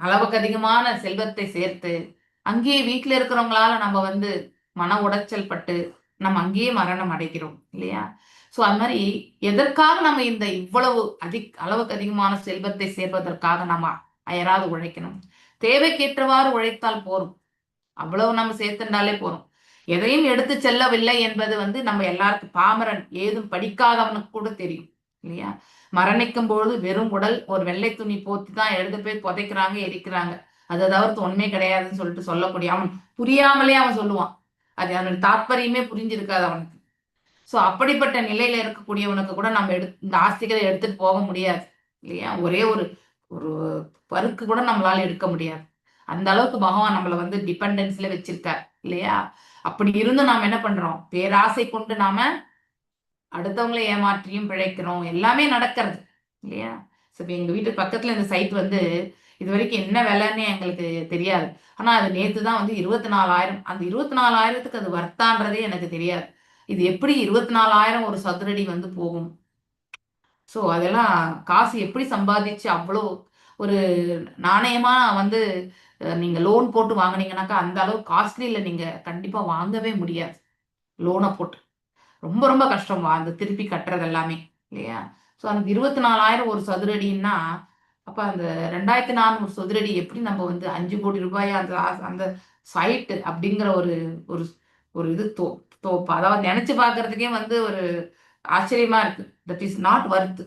E: அளவுக்கு அதிகமான செல்வத்தை சேர்த்து அங்கேயே வீட்டுல இருக்கிறவங்களால நம்ம வந்து மன உடைச்சல் பட்டு நம்ம அங்கேயே மரணம் அடைகிறோம் இல்லையா? சோ அது மாதிரி எதற்காக நம்ம இந்த இவ்வளவு அளவுக்கு அதிகமான செல்வத்தை சேர்வதற்காக நம்ம அயராது உழைக்கணும்? தேவைக்கேற்றவாறு உழைத்தால் போரும், அவ்வளவு நம்ம சேர்த்துட்டாலே போறோம். எதையும் எடுத்து செல்லவில்லை என்பது வந்து நம்ம எல்லாருக்கும், பாமரன் ஏதும் படிக்காதவனுக்கு கூட தெரியும் இல்லையா? மரணிக்கும் பொழுது வெறும் உடல், ஒரு வெள்ளை துணி போத்தி தான் எழுத போய் புதைக்கிறாங்க, எரிக்கிறாங்க. அதை தவிர்த்து ஒண்ணுமே கிடையாதுன்னு சொல்லிட்டு சொல்லக்கூடிய, அவன் புரியாமலே அவன் சொல்லுவான், அது அவனுடைய தாற்பயமே புரிஞ்சிருக்காது அவனுக்கு. சோ அப்படிப்பட்ட நிலையில இருக்கக்கூடியவனுக்கு கூட நம்ம இந்த ஆஸ்திகளை எடுத்துட்டு போக முடியாது இல்லையா? ஒரே ஒரு ஒரு பருக்கு கூட நம்மளால எடுக்க முடியாது. அந்த அளவுக்கு பகவான் நம்மள வந்து டிபெண்டன்ஸ்ல வச்சிருக்கார் இல்லையா? அப்படி இருந்து நாம என்ன பண்றோம், பேராசை கொண்டு நாம அடுத்தவங்களை ஏமாற்றியும் பிழைக்கிறோம், எல்லாமே நடக்கிறது இல்லையா? இப்ப எங்க வீட்டு பக்கத்துல இந்த சைட் வந்து இது வரைக்கும் என்ன விலைன்னு எங்களுக்கு தெரியாது. ஆனா அது நேத்து தான் வந்து 24,000. அந்த 24,000க்கு அது வர்த்தான்றதே எனக்கு தெரியாது. இது எப்படி 24,000 ஒரு சதுரடி வந்து போகும்? சோ அதெல்லாம் காசு எப்படி சம்பாதிச்சு அவ்வளோ ஒரு நாணயமா வந்து நீங்க லோன் போட்டு வாங்குனீங்கன்னாக்கா அந்த அளவு காஸ்ட்லியில நீங்க கண்டிப்பா வாங்கவே முடியாது. லோனை போட்டு ரொம்ப ரொம்ப கஷ்டம் அந்த திருப்பி கட்டுறது எல்லாமே இல்லையா? ஸோ அந்த 24,000 ஒரு சதுரடின்னா, அப்ப அந்த 2,400 சதுரடி எப்படி நம்ம வந்து 5 கோடி ரூபாய் அந்த அந்த சைட்டு அப்படிங்கிற ஒரு ஒரு ஒரு இது தோப்பு, அதாவது நினைச்சு பார்க்கறதுக்கே வந்து ஒரு ஆச்சரியமா இருக்கு. தட் இஸ் நாட் வர்த்.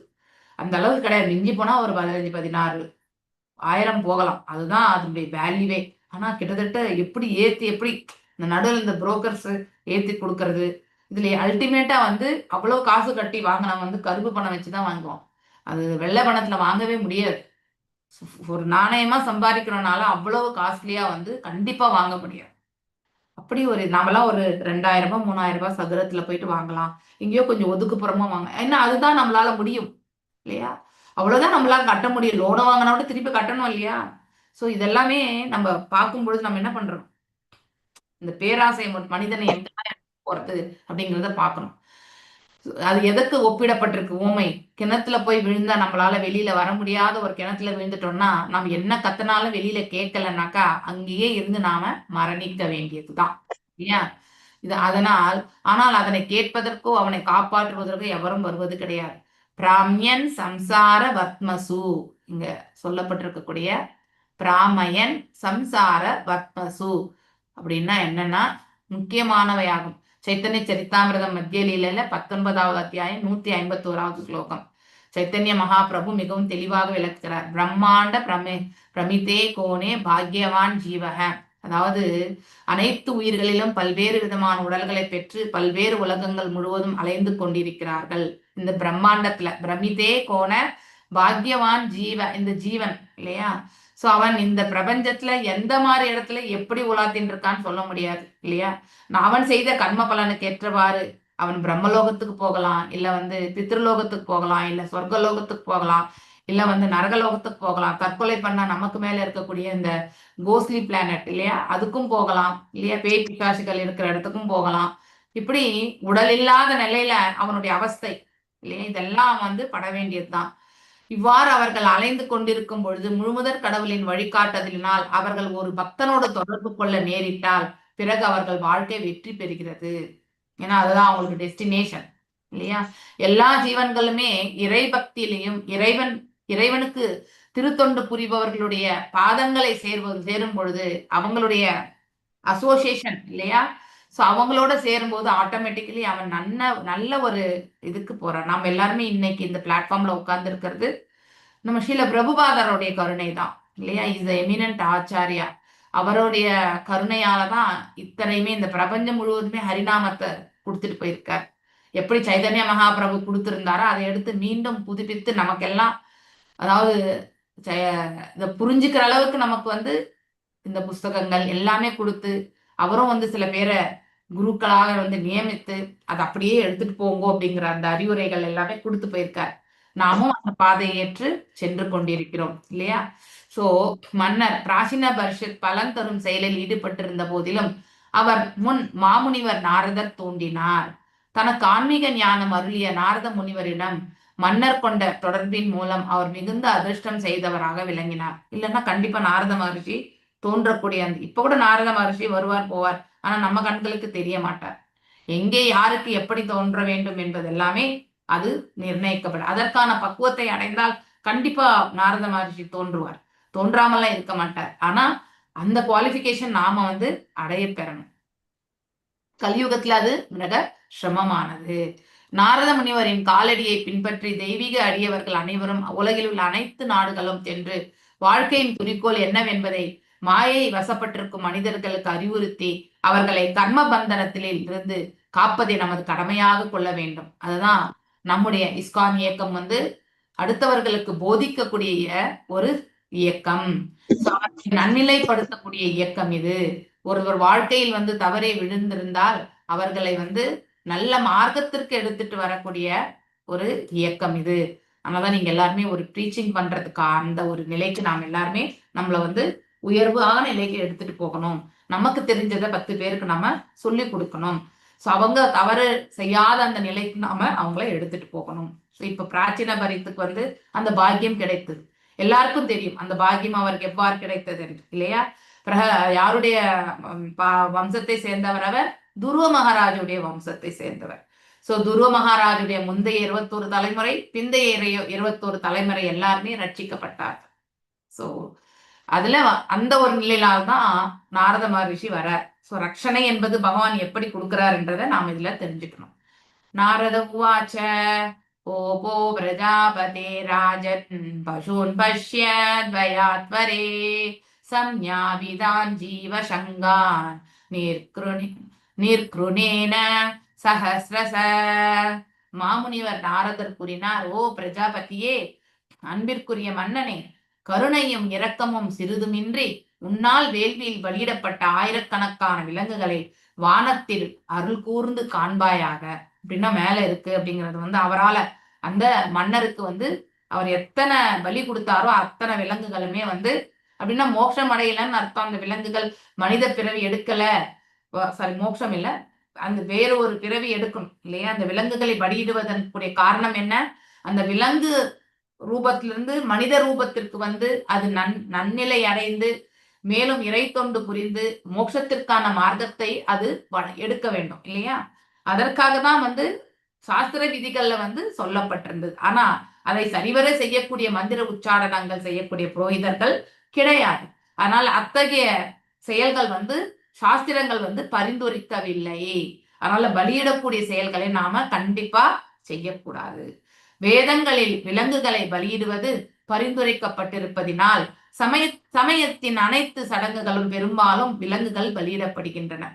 E: அந்த அளவுக்கு கிடையாது. மிஞ்சி போனா ஒரு 15, 16,000 போகலாம். அதுதான் அதனுடைய வேல்யூவே. ஆனா கிட்டத்தட்ட எப்படி ஏத்தி, எப்படி இந்த நடுவில் இந்த புரோக்கர்ஸ் ஏத்தி கொடுக்கறது, இதுல அல்டிமேட்டா வந்து அவ்வளவு காசு கட்டி வாங்கினவன் வந்து கருப்பு பணம் வச்சுதான் வாங்குவான். அது வெள்ளை பணத்துல வாங்கவே முடியாது. ஒரு நாணயமா சம்பாதிக்கிறனால அவ்வளவு காஸ்ட்லியா வந்து கண்டிப்பா வாங்க முடியாது. அப்படி ஒரு நாமெல்லாம் ஒரு 2,000 ரூபாய் 3,000 ரூபாய் சதுரத்துல போயிட்டு வாங்கலாம். எங்கேயோ கொஞ்சம் ஒதுக்குப்புறமா வாங்க, ஏன்னா அதுதான் நம்மளால முடியும் இல்லையா? அவ்வளவுதான் நம்மளால கட்ட முடியும். லோனை வாங்கினா கூட திருப்பி கட்டணும் இல்லையா? சோ இதெல்லாமே நம்ம பார்க்கும்பொழுது நம்ம என்ன பண்றோம், இந்த பேராசை மனிதனை எங்க போறது அப்படிங்கிறத பார்க்கணும். அது எதற்கு ஒப்பிடப்பட்டிருக்கு ஊமை? கிணத்துல போய் விழுந்தா நம்மளால வெளியில வர முடியாத ஒரு கிணத்துல விழுந்துட்டோம்னா, நம்ம என்ன கத்தினாலும் வெளியில கேட்கலனாக்கா அங்கேயே இருந்து நாம மரணிக்க வேண்டியதுதான் இல்லையா? இது அதனால், ஆனால் அதனை கேட்பதற்கோ அவனை காப்பாற்றுவதற்கோ எவரும் வருவது கிடையாது. பிராமியன் சம்சார வத்மசு, இங்க சொல்லப்பட்டிருக்கக்கூடிய பிராமயன் சம்சார வத்மசு அப்படின்னா என்னன்னா முக்கியமானவையாகும். சைத்தன்ய சரித்தாமிரதம் மத்திய லீலையில 19வது அத்தியாயம் 151வது ஸ்லோகம் சைத்தன்ய மகாபிரபு மிகவும் தெளிவாக விளக்குகிறார். பிரம்மாண்ட பிரமிதே கோனே பாக்யவான் ஜீவக, அதாவது அனைத்து உயிர்களிலும் பல்வேறு விதமான உடல்களை பெற்று பல்வேறு உலகங்கள் முழுவதும் அலைந்து கொண்டிருக்கிறார்கள். இந்த பிரம்மாண்டத்துல பிரமிதே கோண பாக்யவான் இந்த ஜீவன் இல்லையா? சோ அவன் இந்த பிரபஞ்சத்துல எந்த மாதிரி இடத்துல எப்படி உலாத்தின் இருக்கான்னு சொல்ல முடியாது இல்லையா? அவன் செய்த கர்ம பலனுக்கு ஏற்றவாறு அவன் பிரம்மலோகத்துக்கு போகலாம், இல்ல வந்து பித்ருலோகத்துக்கு போகலாம், இல்ல சொர்க்கலோகத்துக்கு போகலாம், இல்ல வந்து நரகலோகத்துக்கு போகலாம். தற்கொலை பண்ணா நமக்கு மேல இருக்கக்கூடிய இந்த கோஸ்லி பிளானட் இல்லையா, அதுக்கும் போகலாம் இல்லையா? பேய் பிசாசுகள் இருக்கிற இடத்துக்கும் போகலாம். இப்படி உடல் இல்லாத நிலையில அவனுடைய அவஸ்தை இல்லையா, இதெல்லாம் வந்து பட வேண்டியதுதான். இவ்வாறு அவர்கள் அலைந்து கொண்டிருக்கும் பொழுது முழுமுதற் கடவுளின் வழிகாட்டுதலினால் அவர்கள் ஒரு பக்தனோடு தொடர்பு கொள்ள நேரிட்டால் பிறகு அவர்கள் வாழ்க்கை வெற்றி பெறுகிறது. ஏன்னா அதுதான் அவங்களுக்கு டெஸ்டினேஷன் இல்லையா? எல்லா ஜீவன்களுமே இறை பக்தியிலையும் இறைவனுக்கு திருத்தொண்டு புரிபவர்களுடைய பாதங்களை சேரும் பொழுது அவங்களுடைய அசோசியேஷன் இல்லையா? சோ அவங்களோட சேரும்போது ஆட்டோமேட்டிக்கலி அவன் நல்ல ஒரு இதுக்கு போறான். நம்ம எல்லாருமே இன்னைக்கு இந்த பிளாட்ஃபார்ம்ல உட்கார்ந்து இருக்கிறது நம்ம ஸ்ரீல பிரபுபாதருடைய கருணை தான் இல்லையா? Is eminent Acharya. அவருடைய கருணையாலதான் இத்தனையுமே இந்த பிரபஞ்சம் முழுவதுமே ஹரிநாமத்தை கொடுத்துட்டு போயிருக்கார். எப்படி சைதன்ய மகாபிரபு கொடுத்திருந்தாரோ அதை எடுத்து மீண்டும் புதுப்பித்து நமக்கெல்லாம், அதாவது இதை புரிஞ்சுக்கிற அளவுக்கு நமக்கு வந்து இந்த புஸ்தகங்கள் எல்லாமே கொடுத்து அவரும் வந்து சில பேரை குருக்களாக வந்து நியமித்து அதை அப்படியே எடுத்துட்டு போங்க அப்படிங்கிற அந்த அறிவுரைகள் எல்லாமே கொடுத்து போயிருக்கார். நாமும் அந்த பாதையை ஏற்று சென்று கொண்டிருக்கிறோம் இல்லையா? சோ மன்னர் பிராச்சீன பரிஷத் பலன் தரும் செயலில் ஈடுபட்டிருந்த போதிலும் அவர் முன் மாமுனிவர் நாரதர் தோன்றினார். தனக்கு ஆன்மீக ஞானம் அருளிய நாரத முனிவரிடம் மன்னர் கொண்ட தொடர்பின் மூலம் அவர் மிகுந்த அதிர்ஷ்டம் செய்தவராக விளங்கினார். இல்லைன்னா கண்டிப்பா நாரத மகர்ஷி தோன்றக்கூடிய அந்த இப்ப கூட நாரத மகர்ஷி வருவார் போவார், ஆனா நம்ம கண்களுக்கு தெரிய மாட்டார். எங்கே யாருக்கு எப்படி தோன்ற வேண்டும் என்பது எல்லாமே அது நிர்ணயிக்கப்படும். அதற்கான பக்குவத்தை அடைந்தால் கண்டிப்பா நாரத மகர்ஷி தோன்றுவார், தோன்றாமலாம் இருக்க மாட்டார். ஆனா அந்த குவாலிபிகேஷன் நாம வந்து அடைய பெறணும். கலியுகத்துல அது மிக சிரமமானது. நாரத முனிவரின் காலடியை பின்பற்றி தெய்வீக அடியவர்கள் அனைவரும் உலகில் உள்ள அனைத்து நாடுகளும் சென்று வாழ்க்கையின் குறிக்கோள் என்னவென்பதை மாயை வசப்பட்டிருக்கும் மனிதர்களுக்கு அறிவுறுத்தி அவர்களை கர்ம பந்தனத்திலே இருந்து காப்பதை நமது கடமையாக கொள்ள வேண்டும். அதுதான் நம்முடைய இஸ்கான் இயக்கம் வந்து அடுத்தவர்களுக்கு போதிக்கக்கூடிய ஒரு இயக்கம், நன்னிலைப்படுத்தக்கூடிய இயக்கம் இது. ஒருவர் வாழ்க்கையில் வந்து தவறை விழுந்திருந்தால் அவர்களை வந்து நல்ல மார்க்கத்திற்கு எடுத்துட்டு வரக்கூடிய ஒரு இயக்கம் இது. அதனாலதான் நீங்க எல்லாருமே ஒரு ப்ரீச்சிங் பண்றதுக்கு அந்த ஒரு நிலைக்கு நாம் எல்லாருமே நம்மள வந்து உயர்வான நிலைக்கு எடுத்துட்டு போகணும். நமக்கு தெரிஞ்சதை 10 பேருக்கு நம்ம சொல்லி கொடுக்கணும். சோ அவங்க தவறு செய்யாத அந்த நிலைக்கு நாம அவங்கள எடுத்துட்டு போகணும். ஸோ இப்ப பிராச்சீன பரித்துக்கு வந்து அந்த பாக்கியம் கிடைத்தது. எல்லாருக்கும் தெரியும் அந்த பாக்கியம் அவருக்கு எவ்வாறு கிடைத்தது இல்லையா? யாருடைய வம்சத்தை சேர்ந்தவர் அவர்? துருவ மகாராஜுடைய வம்சத்தை சேர்ந்தவர். சோ துருவ மகாராஜுடைய முந்தைய 21 தலைமுறை, பிந்தைய 21 தலைமுறை எல்லாருமே ரட்சிக்கப்பட்டார். சோ அதுல அந்த ஒரு நிலையில்தான் நாரத மகரிஷி வரார். சோ ரட்சணை என்பது பகவான் எப்படி கொடுக்கிறார்ன்றதை நாம இதுல தெரிஞ்சுக்கணும். நாரத உவாச்ச ஓபோ பிரஜாபதே ராஜன் பசூன் பஷ்யத்வயாத்வரே சம்யாவிதான் ஜீவசங்கான் நிர்க்ருணேன சஹஸ்ரச. மாமுனிவர் நாரதர் கூறினார், ஓ பிரஜாபதியே, அன்பிற்குரிய மன்னனே, கருணையும் இரக்கமும் சிறிதுமின்றி உன்னால் வேள்வியில் பலியிடப்பட்ட ஆயிரக்கணக்கான விலங்குகளை வானத்தில் அருள் கூர்ந்து காண்பாயாக. அப்படின்னா மேல இருக்கு அப்படிங்கிறது வந்து அவரால் அந்த மன்னருக்கு வந்து அவர் எத்தனை பலி கொடுத்தாரோ அத்தனை விலங்குகளுமே வந்து அப்படின்னா மோட்சம் அடையலன்னு அர்த்தம். அந்த விலங்குகள் மனித பிறவி எடுக்கல, சாரி மோட்சம் இல்ல, அந்த வேற ஒரு பிறவி எடுக்கணும் இல்லையா? அந்த விலங்குகளை பலியிடுவதற்குரிய காரணம் என்ன? அந்த விலங்கு ரூபத்திலிருந்து மனித ரூபத்திற்கு வந்து அது நன்னிலை அடைந்து மேலும் இறை தொண்டு புரிந்து மோட்சத்திற்கான மார்க்கத்தை அது எடுக்க வேண்டும் இல்லையா? அதற்காக தான் வந்து சாஸ்திர விதிகள்ல வந்து சொல்லப்பட்டிருந்தது. ஆனா அதை சரிவர செய்யக்கூடிய மந்திர உச்சாரணங்கள் செய்யக்கூடிய புரோகிதர்கள் கிடையாது. அதனால் அத்தகைய செயல்கள் வந்து சாஸ்திரங்கள் வந்து பரிந்துரைக்கவில்லை. அதனால பலியிடக்கூடிய செயல்களை நாம கண்டிப்பா செய்யக்கூடாது. வேதங்களில் விலங்குகளை பலியிடுவது பரிந்துரைக்கப்பட்டிருப்பதினால் சமயத்தின் அனைத்து சடங்குகளும் பெரும்பாலும் விலங்குகள் பலியிடப்படுகின்றன.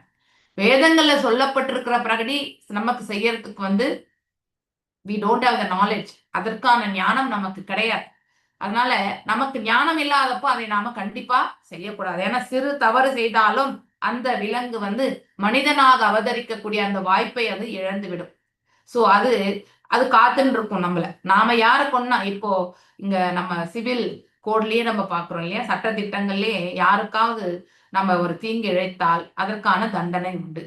E: வேதங்கள்ல சொல்லப்பட்டிருக்கிற பிரகடி நமக்கு செய்யறதுக்கு வந்து we don't have the knowledge, அதற்கான ஞானம் நமக்கு கிடையாது. அதனால நமக்கு ஞானம் இல்லாதப்போ அதை நாம கண்டிப்பா செய்யக்கூடாது. ஏன்னா சிறு தவறு செய்தாலும் அந்த விலங்கு வந்து மனிதனாக அவதரிக்கக்கூடிய அந்த வாய்ப்பை அது இழந்துவிடும். சோ அது காத்துன்னு இருக்கும் நம்மள. நாம யாரு கொன்னா இப்போ இங்க நம்ம சிவில் கோட்லயே நம்ம பாக்குறோம் இல்லையா? சட்ட திட்டங்கள்லயே யாருக்காவது நம்ம ஒரு தீங்கு இழைத்தால் அதற்கான தண்டனை உண்டு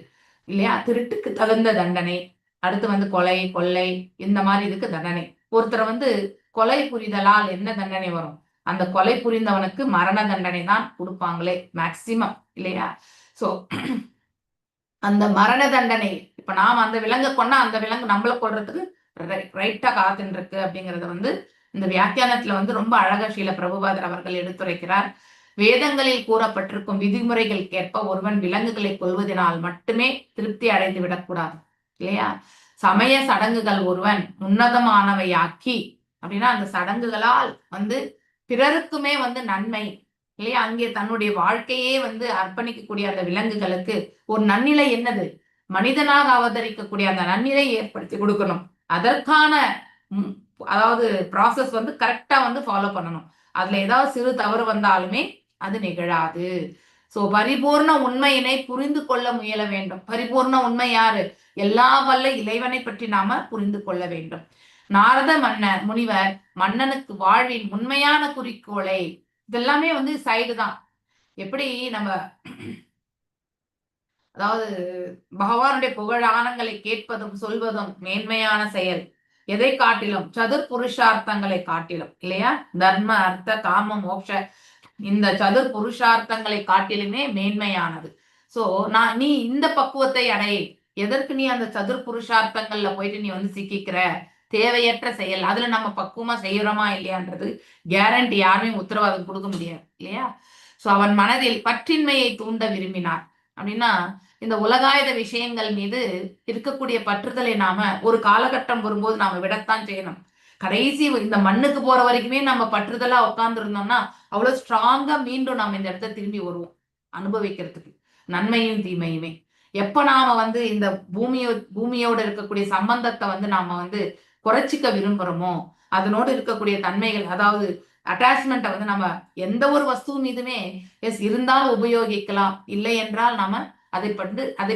E: இல்லையா? திருட்டுக்கு தகுந்த தண்டனை, அடுத்து வந்து கொலை கொள்ளை இந்த மாதிரி இதுக்கு தண்டனை. ஒருத்தரை வந்து கொலை புரிதலால் என்ன தண்டனை வரும்? அந்த கொலை புரிந்தவனுக்கு மரண தண்டனை தான் கொடுப்பாங்களே மேக்சிமம் இல்லையா? சோ அந்த மரண தண்டனை இப்ப நாம அந்த விலங்கு கொன்னா அந்த விலங்கு நம்மள கொள்றதுக்கு ரைட்டா காத்துன்னு இருக்கு அப்படிங்கறத வந்து இந்த வியாக்கியானத்துல வந்து ரொம்ப அழகா ஸ்ரீல பிரபுபாதர் அவர்கள் எடுத்துரைக்கிறார். வேதங்களில் கூறப்பட்டிருக்கும் விதிமுறைகளுக்கேற்ப ஒருவன் விலங்குகளை கொள்வதனால் மட்டுமே திருப்தி அடைந்து விடக்கூடாது இல்லையா? சமய சடங்குகள் ஒருவன் உன்னதமானவையாக்கி அப்படின்னா அந்த சடங்குகளால் வந்து பிறருக்குமே வந்து நன்மை இல்லையா? அங்கே தன்னுடைய வாழ்க்கையே வந்து அர்ப்பணிக்கக்கூடிய அந்த விலங்குகளுக்கு ஒரு நன்னிலை என்னது? மனிதனாக அவதரிக்கக்கூடிய அந்த நன்னிலை ஏற்படுத்தி கொடுக்கணும். அதற்கான அதாவது ப்ராசஸ் வந்து கரெக்டா வந்து ஃபாலோ பண்ணணும். அதுல ஏதாவது சிறு தவறு வந்தாலுமே அது நிகழாது. சோ பரிபூர்ண உண்மையினை புரிந்து கொள்ள முயல வேண்டும். பரிபூர்ண உண்மை யாரு? எல்லா வல்ல இறைவனை பற்றி நாம புரிந்து கொள்ள வேண்டும். நாரத முனிவர் மன்னனுக்கு வாழ்வின் உண்மையான குறிக்கோளை, இதெல்லாமே வந்து சைடு தான். எப்படி நம்ம அதாவது பகவானுடைய புகழானங்களை கேட்பதும் சொல்வதும் மேன்மையான செயல். எதை காட்டிலும்? சதுர் புருஷார்த்தங்களை காட்டிலும், இல்லையா? தர்ம அர்த்த காம மோட்ச இந்த சதுர் புருஷார்த்தங்களை காட்டிலுமே மேன்மையானது. சோ நீ இந்த பக்குவத்தை அடைய. எதற்கு நீ அந்த சதுர் புருஷார்த்தங்கள்ல போயிட்டு நீ வந்து சிக்கிக்கிற? தேவையற்ற செயல். அதுல நம்ம பக்குவமா செய்யறோமா இல்லையான்றது கேரண்டி யாருமே உத்தரவாதம் கொடுக்க முடியாது, இல்லையா? சோ அவன் மனதில் பற்றின்மையை தூண்ட விரும்பினார். அப்படின்னா இந்த உலகாயுத விஷயங்கள் மீது இருக்கக்கூடிய பற்றுதலை நாம ஒரு காலகட்டம் வரும்போது நாம விடத்தான் செய்யணும். கடைசி இந்த மண்ணுக்கு போற வரைக்குமே நம்ம பற்றுதலா உட்கார்ந்து இருந்தோம்னா அவ்வளவு ஸ்ட்ராங்கா மீண்டும் நாம இந்த இடத்த திரும்பி வருவோம் அனுபவிக்கிறதுக்கு, நன்மையும் தீமையுமே. எப்ப நாம வந்து இந்த பூமியோட இருக்கக்கூடிய சம்பந்தத்தை வந்து நாம வந்து குறைச்சிக்க விரும்புறோமோ, அதனோடு இருக்கக்கூடிய தன்மைகள், அதாவது அட்டாச்மெண்ட்டை வந்து நம்ம எந்த ஒரு வஸ்து மீதுமே இருந்தால் உபயோகிக்கலாம், இல்லை என்றால் நாம அதை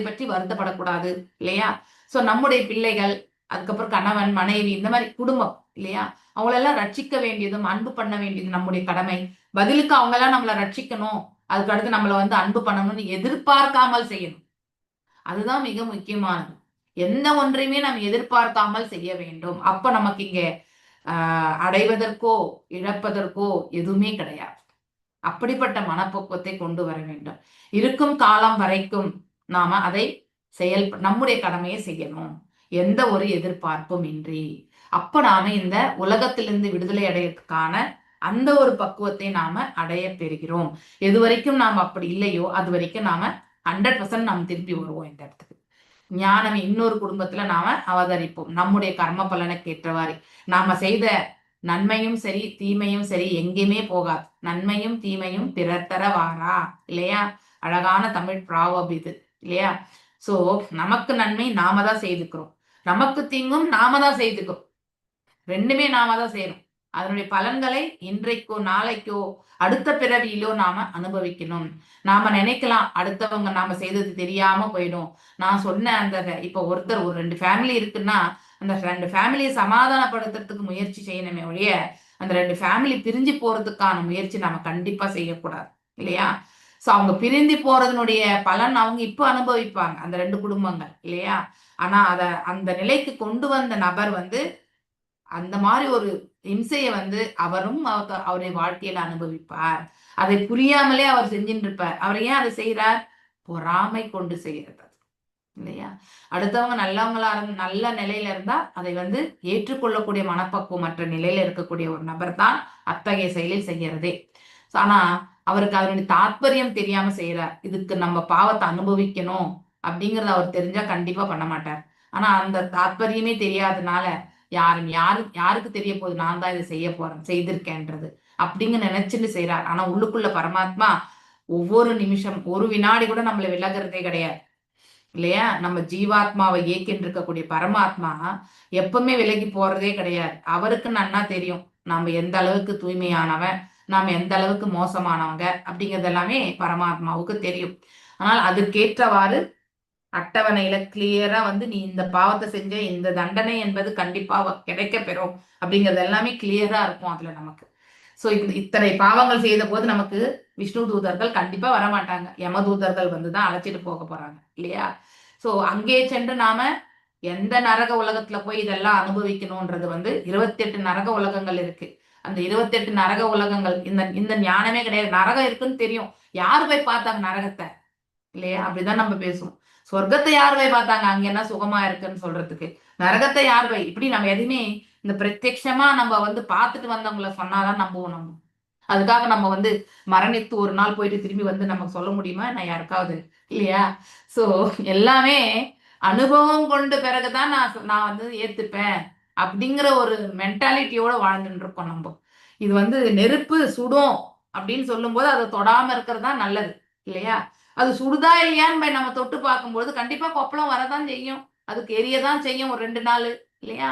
E: பற்றி வருத்தப்படக்கூடாது, இல்லையா? சோ நம்முடைய பிள்ளைகள், அதுக்கப்புறம் கணவன் மனைவி, இந்த மாதிரி குடும்பம், இல்லையா? அவங்களெல்லாம் ரட்சிக்க வேண்டியதும் அன்பு பண்ண வேண்டியது நம்முடைய கடமை. பதிலுக்கு அவங்க எல்லாம் நம்மளை ரட்சிக்கணும், அதுக்கு அடுத்து நம்மளை வந்து அன்பு பண்ணணும்னு எதிர்பார்க்காமல் செய்யணும். அதுதான் மிக முக்கியமானது. எந்த ஒன்றையுமே நம்ம எதிர்பார்க்காமல் செய்ய வேண்டும். அப்ப நமக்கு இங்க அடைவதற்கோ இழப்பதற்கோ எதுவுமே கிடையாது. அப்படிப்பட்ட மனப்பக்குவத்தை கொண்டு வர வேண்டும். இருக்கும் காலம் வரைக்கும் நாம அதை நம்முடைய கடமையை செய்யணும், எந்த ஒரு எதிர்பார்ப்பும் இன்றி. அப்ப நாம இந்த உலகத்திலிருந்து விடுதலை அடையறதுக்கான அந்த ஒரு பக்குவத்தை நாம அடைய பெறுகிறோம். எது வரைக்கும் நாம அப்படி இல்லையோ அது வரைக்கும் நாம 100% நாம திரும்பி வருவோம் இந்த இடத்துக்கு. ஞானம் இன்னொரு குடும்பத்துல நாம அவதரிப்போம். நம்முடைய கர்ம பலனுக்கு ஏற்றவாறு நாம செய்த நன்மையும் சரி தீமையும் சரி எங்கேயுமே போகாது. நன்மையும் தீமையும் பிறர் தர வாரா, இல்லையா? அழகான தமிழ் ப்ராவர்ப் இது, இல்லையா? சோ நமக்கு நன்மை நாம தான் செய்துக்கிறோம், நமக்கு தீங்கும் நாம தான் செய்துக்கிறோம். ரெண்டுமே நாம தான் செய்யறோம். அதனுடைய பலன்களை இன்றைக்கோ நாளைக்கோ அடுத்த பிறவியிலோ நாம அனுபவிக்கணும். நாம நினைக்கலாம் அடுத்தவங்க நாம செய்தது தெரியாம போயிடும். நான் சொன்ன அந்த இப்ப ஒருத்தர் ஒரு 2 ஃபேமிலி இருக்குன்னா அந்த 2 ஃபேமிலியை சமாதானப்படுத்துறதுக்கு முயற்சி செய்யணுமே ஒழிய அந்த 2 ஃபேமிலி பிரிஞ்சு போறதுக்கான முயற்சி நாம கண்டிப்பா செய்யக்கூடாது, இல்லையா? சோ அவங்க பிரிந்து போறதனுடைய பலன் அவங்க இப்ப அனுபவிப்பாங்க, அந்த 2 குடும்பங்கள், இல்லையா? ஆனா அந்த நிலைக்கு கொண்டு வந்த நபர் வந்து அந்த மாதிரி ஒரு இம்சையை வந்து அவரும் அவருடைய வாழ்க்கையில அனுபவிப்பார். அதை புரியாமலே அவர் செஞ்சுட்டு இருப்பார். அவர் ஏன் அதை செய்யறார்? பொறாமை கொண்டு செய்யறது, இல்லையா? அடுத்தவங்க நல்லவங்களா நல்ல நிலையில இருந்தா அதை வந்து ஏற்றுக்கொள்ளக்கூடிய மனப்பக்குவமற்ற நிலையில இருக்கக்கூடிய ஒரு நபர் தான் அத்தகைய செயலில் செய்யறதே. ஆனா அவருக்கு அதனுடைய தாத்பரியம் தெரியாம செய்யறார். இதுக்கு நம்ம பாவத்தை அனுபவிக்கணும் அப்படிங்கறத அவர் தெரிஞ்சா கண்டிப்பா பண்ண மாட்டார். ஆனா அந்த தாத்பரியமே தெரியாதனால யாருக்கு தெரிய போகுது நான் தான் இதை செய்ய போறேன், செய்திருக்கேன்றது அப்படிங்க நினைச்சுட்டு செய்யறார். ஆனா உள்ளுக்குள்ள பரமாத்மா ஒவ்வொரு நிமிஷம் ஒரு வினாடி கூட நம்மளை விலகிறதே கிடையாது, இல்லையா? நம்ம ஜீவாத்மாவை இயக்கின்னு இருக்கக்கூடிய பரமாத்மா எப்பவுமே விலகி போறதே கிடையாது. அவருக்கு நன்னா தெரியும் நாம எந்த அளவுக்கு தூய்மையானவன், நாம எந்த அளவுக்கு மோசமானவங்க அப்படிங்கிறது எல்லாமே பரமாத்மாவுக்கு தெரியும். ஆனால் அதுக்கேற்றவாறு அட்டவணையில கிளியரா வந்து நீ இந்த பாவத்தை செஞ்ச இந்த தண்டனை என்பது கண்டிப்பா கிடைக்க பெறும் அப்படிங்கிறது எல்லாமே கிளியரா இருக்கும் அதுல நமக்கு. சோ இத்தனை பாவங்கள் செய்த போது நமக்கு விஷ்ணு தூதர்கள் கண்டிப்பா வரமாட்டாங்க, யம தூதர்கள் வந்துதான் அழைச்சிட்டு போக போறாங்க, இல்லையா? சோ அங்கே சென்று நாம எந்த நரக உலகத்துல போய் இதெல்லாம் அனுபவிக்கணும்ன்றது வந்து 28 நரக உலகங்கள் இருக்கு. அந்த 28 நரக உலகங்கள் இந்த ஞானமே கிடையாது. நரகம் இருக்குன்னு தெரியும், யாரு போய் பார்த்தாங்க நரகத்தை, இல்லையா? அப்படிதான் நம்ம பேசுவோம். சொர்க்கத்தை யார் போய் பார்த்தாங்க, அங்க என்ன சுகமா இருக்குன்னு சொல்றதுக்கு? நரகத்தை யார் போய், இப்படி நம்ம எதுவுமே இந்த பிரத்யட்சமா நம்ம வந்து பார்த்துட்டு வந்தவங்களை சொன்னாதான் நம்புவோம். நம்ம அதுக்காக நம்ம வந்து மரணித்து ஒரு நாள் போயிட்டு திரும்பி வந்து நமக்கு சொல்ல முடியுமா நான் யாருக்காவது, இல்லையா? சோ எல்லாமே அனுபவம் கொண்ட பிறகுதான் நான் வந்து ஏத்துப்பேன் அப்படிங்கிற ஒரு மென்டாலிட்டியோட வாழ்ந்துட்டு இருக்கோம் நம்ம. இது வந்து நெருப்பு சுடும் அப்படின்னு சொல்லும் போது அதை தொடாம இருக்கிறது தான் நல்லது, இல்லையா? அது சுடுதா இல்லையான்னு நம்ம தொட்டு பார்க்கும்போது கண்டிப்பா கொப்பளம் வரதான் செய்யும், அதுக்கு எரியதான் செய்யும் ஒரு 2 நாள், இல்லையா?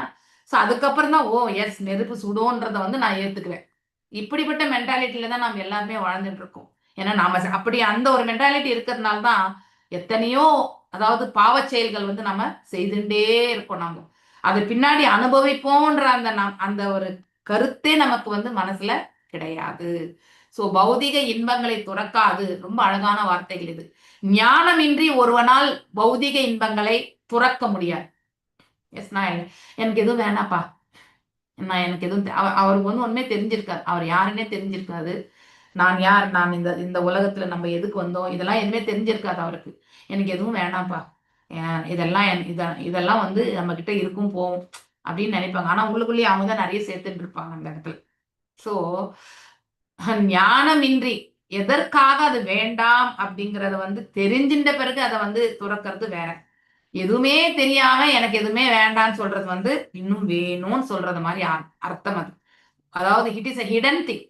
E: சோ அதுக்கப்புறம் தான் ஓ எஸ் நெருப்பு சுடும்ன்றத வந்து நான் ஏத்துக்குவேன். இப்படிப்பட்ட மென்டாலிட்டியில தான் நம்ம எல்லாருமே வாழ்ந்துட்டு இருக்கோம். ஏன்னா நாம அப்படி அந்த ஒரு மென்டாலிட்டி இருக்கிறதுனால தான் எத்தனையோ அதாவது பாவச் செயல்கள் வந்து நம்ம செய்துட்டே இருப்போம். நம்ம அதை பின்னாடி அனுபவிப்போன்ற அந்த ஒரு கருத்தே நமக்கு வந்து மனசுல கிடையாது. சோ பௌதிக இன்பங்களை துறக்காது. ரொம்ப அழகான வார்த்தைகள் இது. ஞானமின்றி ஒருவனால் பௌதிக இன்பங்களை துறக்க முடியாது. எஸ், நான் எனக்கு எதுவும் வேணாப்பா, நான் எனக்கு எதுவும் அவருக்கு வந்து ஒண்ணுமே தெரிஞ்சிருக்காது, அவர் யாருன்னே தெரிஞ்சிருக்காது. நான் யார், நான் இந்த உலகத்துல நம்ம எதுக்கு வந்தோம், இதெல்லாம் எதுவுமே தெரிஞ்சிருக்காது அவருக்கு. எனக்கு எதுவும் வேணாம்ப்பா, இதெல்லாம் வந்து நம்ம கிட்ட இருக்கும் போகும் அப்படின்னு நினைப்பாங்க. ஆனா உள்ளுக்குள்ளேயே அவங்க தான் நிறைய சேர்த்துட்டு இருப்பாங்க அந்த இடத்துல. சோ ஞானமின்றி எதற்காக அது வேண்டாம் அப்படிங்கறத வந்து தெரிஞ்சின்ற பிறகு அதை வந்து துறக்கிறது வேற. எதுவுமே தெரியாம எனக்கு எதுவுமே வேண்டாம்னு சொல்றது வந்து இன்னும் வேணும்னு சொல்றது மாதிரி அர்த்தம் அது. அதாவது it is a hidden thing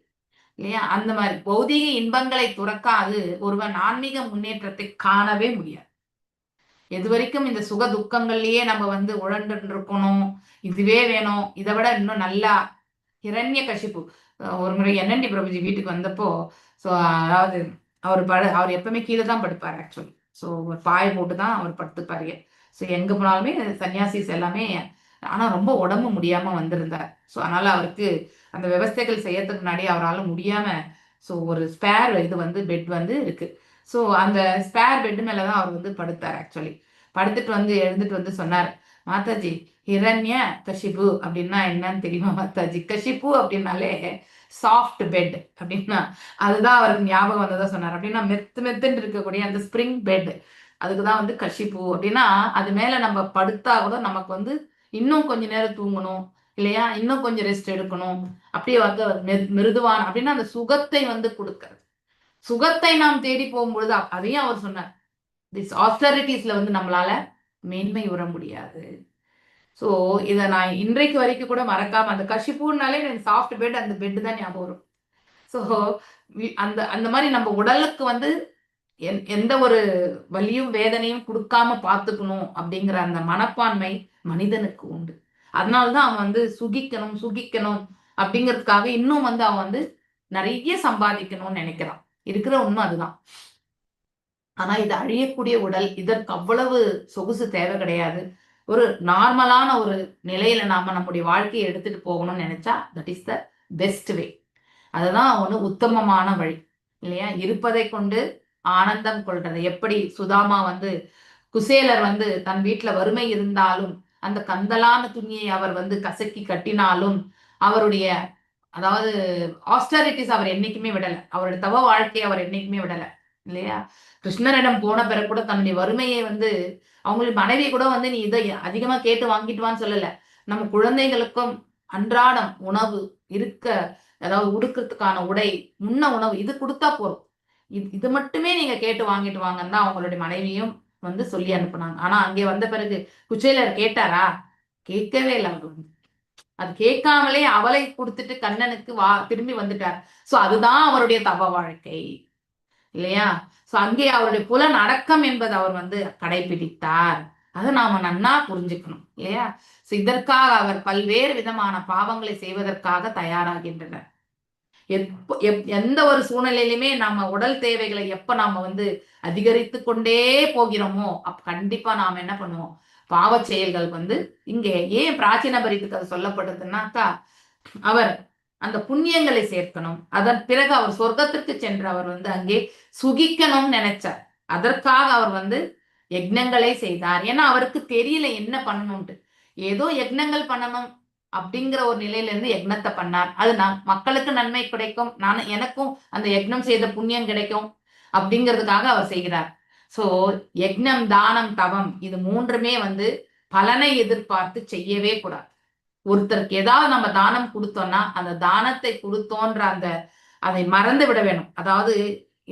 E: இல்லையா? அந்த மாதிரி பௌதிக இன்பங்களை துறக்காது ஒருவன் ஆன்மீக முன்னேற்றத்தை காணவே முடியாது. எது வரைக்கும் இந்த சுக துக்கங்கள்லயே நம்ம வந்து உழண்டு இருக்கணும், இதுவே வேணும், இதை விட இன்னும் நல்லா ஹிரண்ய கசிப்பு ஒரு முறை என்என்டி பிரபுஜி வீட்டுக்கு வந்தப்போ, ஸோ அதாவது அவர் எப்பவுமே கீழே தான் படுப்பார் ஆக்சுவலி. ஸோ ஒரு பாய் போட்டு தான் அவர் படுத்துப்பாரு. ஸோ எங்க போனாலுமே சன்னியாசிஸ் எல்லாமே, ஆனா ரொம்ப உடம்பு முடியாம வந்திருந்தார். ஸோ அதனால அவருக்கு அந்த விவசாயங்கள் செய்யறதுக்கு முன்னாடி அவரால் முடியாம, ஸோ ஒரு ஸ்பேர் இது வந்து பெட் வந்து இருக்கு. ஸோ அந்த ஸ்பேர் பெட் மேலதான் அவர் வந்து படுத்தார் ஆக்சுவலி. படுத்துட்டு வந்து எழுந்துட்டு வந்து சொன்னார், மாதாஜி ஹிரண்ய கஷிபு அப்படின்னா என்னன்னு தெரியுமா மாதாஜி? கஷிப்பு அப்படின்னாலே சாஃப்ட் பெட் அப்படின்னா அதுதான் அவருக்கு ஞாபகம் வந்ததா சொன்னார். அப்படின்னா மெத்துன்னு இருக்கக்கூடிய அந்த ஸ்ப்ரிங் பெட், அதுக்குதான் வந்து கஷிப்பு அப்படின்னா. அது மேல நம்ம படுத்தா கூட நமக்கு வந்து இன்னும் கொஞ்ச நேரம் தூங்கணும் இல்லையா, இன்னும் கொஞ்சம் ரெஸ்ட் எடுக்கணும், அப்படியே வந்து மிருதுவான அப்படின்னா அந்த சுகத்தை வந்து கொடுக்கறது. சுகத்தை நாம் தேடி போகும்பொழுது அதையும் அவர் சொன்னார், திஸ் ஆஸ்டரிட்டிஸ்ல வந்து நம்மளால மேன்மை உற முடியாது. ஸோ இதை நான் இன்றைக்கு வரைக்கும் கூட மறக்காம, அந்த கஷிப்பூர்னாலே எனக்கு சாஃப்ட் பெட், அந்த பெட் தான் ஞாபகம் வரும். ஸோ அந்த மாதிரி நம்ம உடலுக்கு வந்து எந்த ஒரு வலியும் வேதனையும் கொடுக்காம பார்த்துக்கணும் அப்படிங்கிற அந்த மனப்பான்மை மனிதனுக்கு உண்டு. அதனாலதான் அவன் வந்து சுகிக்கணும் அப்படிங்கிறதுக்காக இன்னும் வந்து அவன் வந்து நிறைய சம்பாதிக்கணும்னு நினைக்கிறான். இருக்கிற உண்மை அதுதான். ஆனா இது அழியக்கூடிய உடல், இதற்கு அவ்வளவு சொகுசு தேவை கிடையாது. ஒரு நார்மலான ஒரு நிலையில நாம நம்முடைய வாழ்க்கையை எடுத்துட்டு போகணும்னு நினைச்சா that is the best way. அதுதான் ஒண்ணு உத்தமமான வழி இல்லையா? இருப்பதை கொண்டு ஆனந்தம் கொள்றது. எப்படி சுதாமா வந்து குசேலர் வந்து தன் வீட்டுல வறுமை இருந்தாலும் அந்த கந்தலான துணியை அவர் வந்து கசக்கி கட்டினாலும் அவருடைய அதாவது ஆஸ்டரிட்டிஸ் அவர் என்னைக்குமே விடல, அவருடைய தவ வாழ்க்கையை அவர் என்னைக்குமே விடல இல்லையா? கிருஷ்ணரிடம் போன பிறகு கூட தன்னுடைய வறுமையை வந்து அவங்களுக்கு மனைவி கூட வந்து நீ இதை அதிகமா கேட்டு வாங்கிட்டு வான்னு சொல்லல. நம்ம குழந்தைகளுக்கும் அன்றாடம் உணவு இருக்க, அதாவது உடுக்கிறதுக்கான உடை, உணவு இது கொடுத்தா போறோம், இது மட்டுமே நீங்க கேட்டு வாங்கிட்டு வாங்கன்னு தான் அவங்களுடைய மனைவியும் வந்து சொல்லி அனுப்புனாங்க. ஆனா அங்கே வந்த பிறகு குச்சேலர் கேட்டாரா? கேட்கவே இல்லை. அவர் வந்து அது கேட்காமலே அவளை கொடுத்துட்டு கண்ணனுக்கு திரும்பி வந்துட்டார். சோ அதுதான் அவருடைய தவ வாழ்க்கை இல்லையா? சோ அங்கே அவருடைய புலன் அடக்கம் என்பது அவர் வந்து கடைபிடித்தார். அதை நாம நன்னா புரிஞ்சுக்கணும் இல்லையா? சோ இதற்காக அவர் பல்வேறு விதமான பாவங்களை செய்வதற்காக தயாராகின்றனர். எந்த ஒரு சூழ்நிலையிலுமே நம்ம உடல் தேவைகளை எப்ப நாம வந்து அதிகரித்து கொண்டே போகிறோமோ கண்டிப்பா நாம என்ன பண்ணுவோம், பாவ செயல்கள் வந்து இங்கே ஏன் பிராச்சீன பரித்துக்கு அது சொல்லப்படுதுன்னாக்கா, அவர் அந்த புண்ணியங்களை சேர்க்கணும், அதன் பிறகு அவர் சொர்க்கத்திற்கு சென்று அவர் வந்து அங்கே சுகிக்கணும்னு நினைச்சார். அதற்காக அவர் வந்து யக்னங்களை செய்தார். ஏன்னா அவருக்கு தெரியல என்ன பண்ணணும்ட்டு. ஏதோ யக்னங்கள் பண்ணணும் அப்படிங்கிற ஒரு நிலையில இருந்து யக்னத்தை பண்ணார். அது மக்களுக்கு நன்மை கிடைக்கும், எனக்கும் அந்த யக்னம் செய்த புண்ணியம் கிடைக்கும் அப்படிங்கிறதுக்காக அவர் செய்கிறார். சோ யக்னம், தானம், தவம் இது மூன்றுமே வந்து பலனை எதிர்பார்த்து செய்யவே கூடாது. ஒருத்தருக்கு ஏதாவது நம்ம தானம் கொடுத்தோம்னா அந்த தானத்தை கொடுத்தோன்ற அதை மறந்து விட வேணும். அதாவது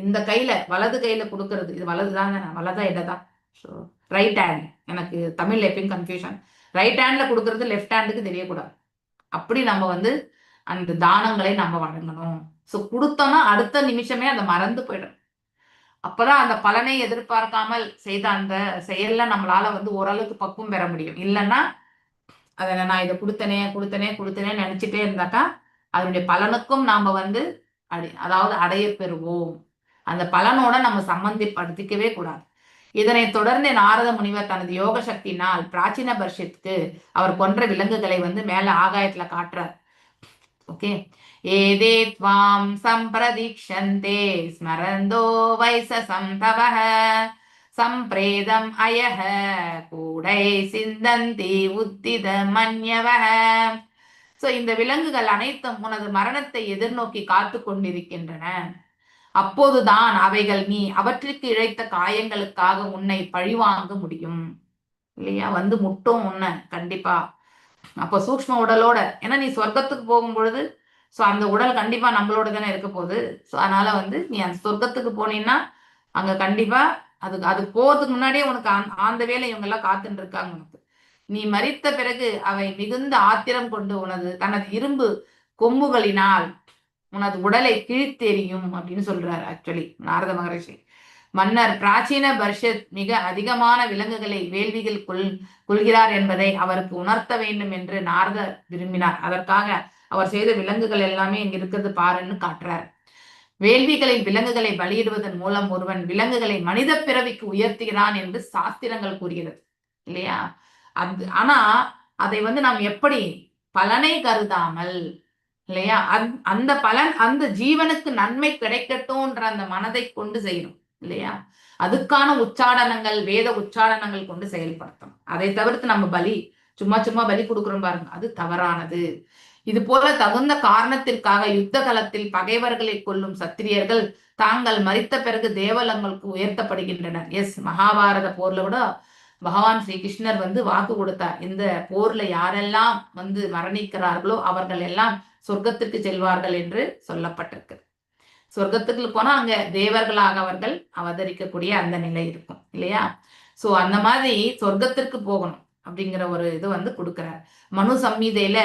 E: இந்த கையில வலது கையில கொடுக்கறது, இது வலதுதாங்க, வலதா இடதா, ஸோ ரைட் ஹேண்ட், எனக்கு தமிழ்ல எப்பயும் கன்ஃபியூஷன். ரைட் ஹேண்ட்ல கொடுக்கறது லெஃப்ட் ஹேண்டுக்கு தெரியக்கூடாது. அப்படி நம்ம வந்து அந்த தானங்களை நம்ம வழங்கணும். ஸோ கொடுத்தோம்னா அடுத்த நிமிஷமே அதை மறந்து போயிடும். அப்பதான் அந்த பலனை எதிர்பார்க்காமல் செய்த அந்த செயல்ல நம்மளால வந்து ஓரளவுக்கு பக்குவம் பெற முடியும். இல்லைன்னா அதை நான் இதை கொடுத்தனே நினைச்சிட்டே இருந்தாக்கா அதனுடைய பலனுக்கும் நாம வந்து அதாவது அடைய பெறுவோம். அந்த பலனோட நம்ம சம்பந்தப்படுத்திக்கவே கூடாது. இதனைத் தொடர்ந்து நாரத முனிவர் தனது யோக சக்தியினால் பிராச்சீன பர்ஷத்துக்கு அவர் கொன்ற விலங்குகளை மேல ஆகாயத்துல காட்டுறார். ஓகே, ஏதே த்வாம் சம்பிரதீக்ஷந்தே ஸ்மரந்தோ வைசசம் தவஹ சம்பிரேதம் அயஹ கூடை சிந்தந்தி உத்தித மன்யவஹ. சோ இந்த விலங்குகள் அனைத்தும் உனது மரணத்தை எதிர்நோக்கி காத்து கொண்டிருக்கின்றன. அப்போதுதான் அவைகள் நீ அவற்றிற்கு இழைத்த காயங்களுக்காக உன்னை பழிவாங்க முடியும். இல்லையா, முட்டும் உன்னை கண்டிப்பா. அப்போ சூக்ஷ்ம உடலோட, ஏன்னா நீ சொர்க்கத்துக்கு போகும் பொழுது ஸோ அந்த உடல் கண்டிப்பா நம்மளோட தானே இருக்க போகுது. ஸோ அதனால நீ அந்த சொர்க்கத்துக்கு போனீங்கன்னா அங்க கண்டிப்பா அது போறதுக்கு முன்னாடியே உனக்கு அந்த வேலை இவங்க எல்லாம் காத்துட்டு இருக்காங்க உனக்கு. நீ மரித்த பிறகு அவை மிகுந்த ஆத்திரம் கொண்டு தனது இரும்பு கொம்புகளினால் உனது உடலை கிழித்தெறியும் அப்படின்னு சொல்றாரு ஆக்சுவலி நாரத மகரிஷி. மன்னர் பிராச்சீன பர்ஷத் மிக அதிகமான விலங்குகளை வேள்விகள் கொள்கிறார் என்பதை அவருக்கு உணர்த்த வேண்டும் என்று நாரதர் விரும்பினார். அதற்காக அவர் செய்த விலங்குகள் எல்லாமே இங்க இருக்கிறது பாருன்னு காட்டுறார். வேள்விகளில் விலங்குகளை பலியிடுவதன் மூலம் ஒருவன் விலங்குகளை மனித பிறவிக்கு உயர்த்துகிறான் என்று சாஸ்திரங்கள் கூறுகிறது இல்லையா. ஆனா அதை நாம் எப்படி பலனை கருதாமல் இல்லையா, அந்த பலன் அந்த ஜீவனுக்கு நன்மை கிடைக்கட்டும்ன்ற அந்த மனதை கொண்டு செய்யணும் இல்லையா. அதுக்கான உச்சாடனங்கள், வேத உச்சாடனங்கள் கொண்டு செயல்படுத்தணும். அதை தவிர்த்து நம்ம சும்மா பலி கொடுக்குறோம் பாருங்க, அது தவறானது. இது போல தகுந்த காரணத்திற்காக யுத்த களத்தில் பகைவர்களை கொல்லும் சத்திரியர்கள் தாங்கள் மரித்த பிறகு தேவலங்களுக்கு உயர்த்தப்படுகின்றனர். எஸ், மகாபாரத போர்ல கூட பகவான் ஸ்ரீ கிருஷ்ணர் வாக்கு கொடுத்தார், இந்த போர்ல யாரெல்லாம் மரணிக்கிறார்களோ அவர்கள் எல்லாம் சொர்க்கத்திற்கு செல்வார்கள் என்று சொல்லப்பட்டிருக்கு. சொர்க்கத்துக்கு போனா அங்க தேவர்களாக அவர்கள் அவதரிக்கக்கூடிய அந்த நிலை இருக்கும் இல்லையா. சோ அந்த மாதிரி சொர்க்கத்திற்கு போகணும் அப்படிங்கிற ஒரு இது கொடுக்கிறார். மனு சம்ஹிதையில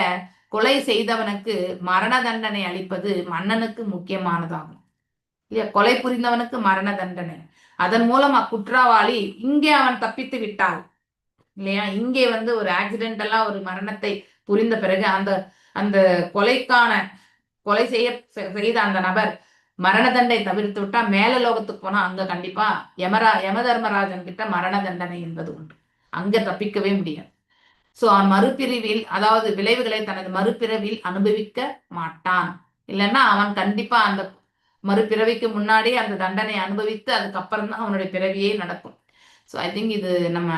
E: கொலை செய்தவனுக்கு மரண தண்டனை அளிப்பது மன்னனுக்கு முக்கியமானதாகும் இல்லையா. கொலை புரிந்தவனுக்கு மரண தண்டனை, அதன் மூலம் அக்குற்றவாளி இங்கே அவன் தப்பித்து விட்டாள் இல்லையா. இங்கே ஒரு ஆக்சிடென்டலா ஒரு மரணத்தை புரிந்த பிறகு அந்த கொலை செய்த அந்த நபர் மரண தண்டனை தவிர்த்து விட்டா மேல லோகத்துக்கு போனா அங்க கண்டிப்பா யம தர்மராஜன் கிட்ட மரண தண்டனை என்பது உண்டு, அங்க தப்பிக்கவே முடியாது. சோ அவன் மறுபிரிவில், அதாவது விளைவுகளை தனது மறுபிறவில் அனுபவிக்க மாட்டான். இல்லைன்னா அவன் கண்டிப்பா அந்த மறுபிறவிக்கு முன்னாடியே அந்த தண்டனை அனுபவித்து அதுக்கப்புறம் தான் அவனுடைய பிறவியே நடக்கும். ஸோ ஐ திங்க் இது நம்ம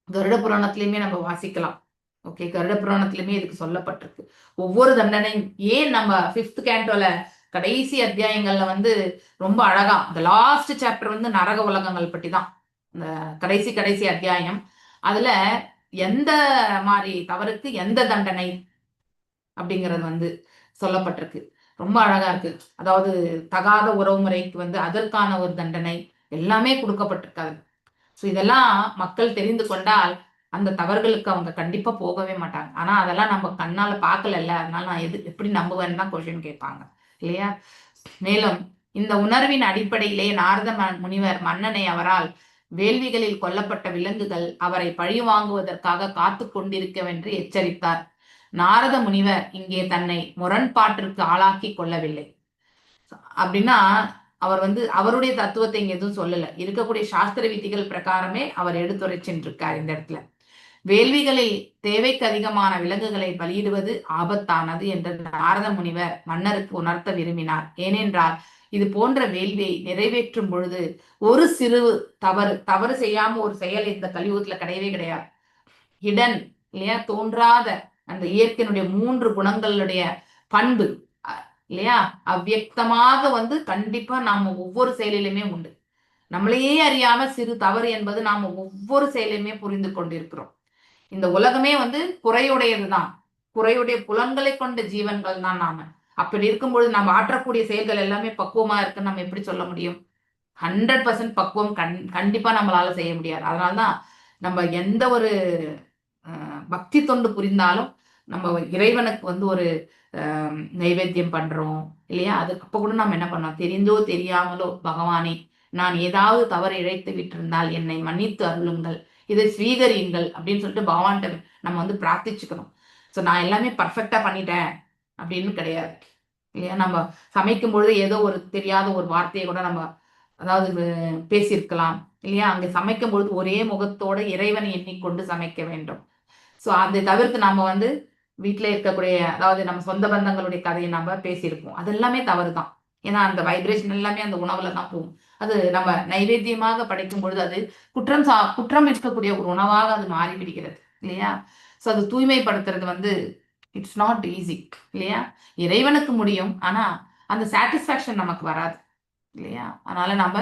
E: கருட புராணத்திலையுமே நம்ம வாசிக்கலாம். ஓகே, கருட புராணத்திலுமே இதுக்கு சொல்லப்பட்டிருக்கு ஒவ்வொரு தண்டனையும். ஏன் நம்ம 5th கேண்டோல கடைசி அத்தியாயங்கள்ல ரொம்ப அழகா இந்த லாஸ்ட் சாப்டர் நரக உலகங்கள் பற்றி தான் இந்த கடைசி அத்தியாயம். அதுல எந்த மாதிரி தவறுக்கு எந்த தண்டனை அப்படிங்கிறது சொல்லப்பட்டிருக்கு. ரொம்ப அழகா இருக்கு. அதாவது தகாத உறவு முறைக்கு அதற்கான ஒரு தண்டனை எல்லாமே கொடுக்கப்பட்டிருக்காது. ஸோ இதெல்லாம் மக்கள் தெரிந்து கொண்டால் அந்த தவறுகளுக்கு அவங்க கண்டிப்பா போகவே மாட்டாங்க. ஆனா அதெல்லாம் நம்ம கண்ணால பார்க்கல, அதனால நான் எப்படி நம்புவேன்னு தான் கொஸ்டின் கேட்பாங்க இல்லையா. மேலும் இந்த உணர்வின் அடிப்படையிலே நாரத முனிவர் மன்னனை அவரால் வேள்விகளில் கொல்லப்பட்ட விலங்குகள் அவரை பழி வாங்குவதற்காக காத்து கொண்டிருக்கவென்று எச்சரித்தார். நாரத முனிவர் இங்கே தன்னை முரண்பாட்டிற்கு ஆளாக்கி கொள்ளவில்லை. அப்படின்னா அவர் அவருடைய தத்துவத்தை இங்க எதுவும் சொல்லல, இருக்கக்கூடிய சாஸ்திர விதிகள் பிரகாரமே அவர் எடுத்துரைச்சின்றிருக்கார் இந்த இடத்துல. வேள்விகளில் தேவைக்கு அதிகமான விலங்குகளை பலியிடுவது ஆபத்தானது என்று நாரத முனிவர் மன்னருக்கு உணர்த்த விரும்பினார். ஏனென்றால் இது போன்ற வேள்வியை நிறைவேற்றும் பொழுது ஒரு சிறு தவறு செய்யாம ஒரு செயல் இந்த கலியுகத்துல கிடையவே கிடையாது. ஹிடன் இல்லையா, தோன்றாத அந்த இயற்கையினுடைய 3 குணங்களுடைய பண்பு இல்லையா, அவ்வியக்தமாக கண்டிப்பா நாம ஒவ்வொரு செயலிலுமே உண்டு. நம்மளையே அறியாம சிறு தவறு என்பது நாம ஒவ்வொரு செயலையுமே புரிந்து கொண்டிருக்கிறோம். இந்த உலகமே குறையுடையதுதான், குறையுடைய புலன்களை கொண்ட ஜீவன்கள் தான் நாம. அப்படி இருக்கும் பொழுது நம்ம ஆற்றக்கூடிய செயல்கள் எல்லாமே பக்குவமா இருக்குன்னு நம்ம எப்படி சொல்ல முடியும்? 100% பக்குவம் கண்டிப்பா நம்மளால செய்ய முடியாது. அதனால்தான் நம்ம எந்த ஒரு பக்தி தொண்டு புரிந்தாலும் நம்ம இறைவனுக்கு ஒரு நைவேத்தியம் பண்றோம் இல்லையா. அதுக்கு அப்ப கூட நம்ம என்ன பண்ணோம், தெரிந்தோ தெரியாமலோ பகவானே நான் ஏதாவது தவறு இழைத்து விட்டிருந்தால் என்னை மன்னித்து அருளுங்கள், இதை ஸ்வீகரியுங்கள் அப்படின்னு சொல்லிட்டு பகவான்கிட்ட நம்ம பிரார்த்திச்சுக்கணும். ஸோ நான் எல்லாமே பர்ஃபெக்டா பண்ணிட்டேன் அப்படின்னு கிடையாது இல்லையா? நம்ம சமைக்கும் பொழுது ஏதோ ஒரு தெரியாத ஒரு வார்த்தையை கூட நம்ம அதாவது பேசியிருக்கலாம் இல்லையா? அங்க சமைக்கும் பொழுது ஒரே முகத்தோட இறைவனை எண்ணிக்கொண்டு சமைக்க வேண்டும். ஸோ அதை தவிர்த்து நம்ம வந்து வீட்டில் இருக்கக்கூடிய அதாவது நம்ம சொந்த பந்தங்களுடைய கதையை நம்ம பேசியிருப்போம். அது எல்லாமே தவறு தான். ஏன்னா அந்த வைப்ரேஷன் எல்லாமே அந்த உணவுல தான் போகும். அது நம்ம நைவேத்தியமாக படைக்கும் பொழுது அது குற்றம் இருக்கக்கூடிய ஒரு உணவாக அது மாறி விடுகிறது இல்லையா? ஸோ அது தூய்மைப்படுத்துறது வந்து இட்ஸ் நாட் ஈஸி இல்லையா? இறைவனுக்கு முடியும், ஆனா அந்த சாட்டிஸ்ஃபேக்ஷன் நமக்கு வராது இல்லையா? அதனால நம்ம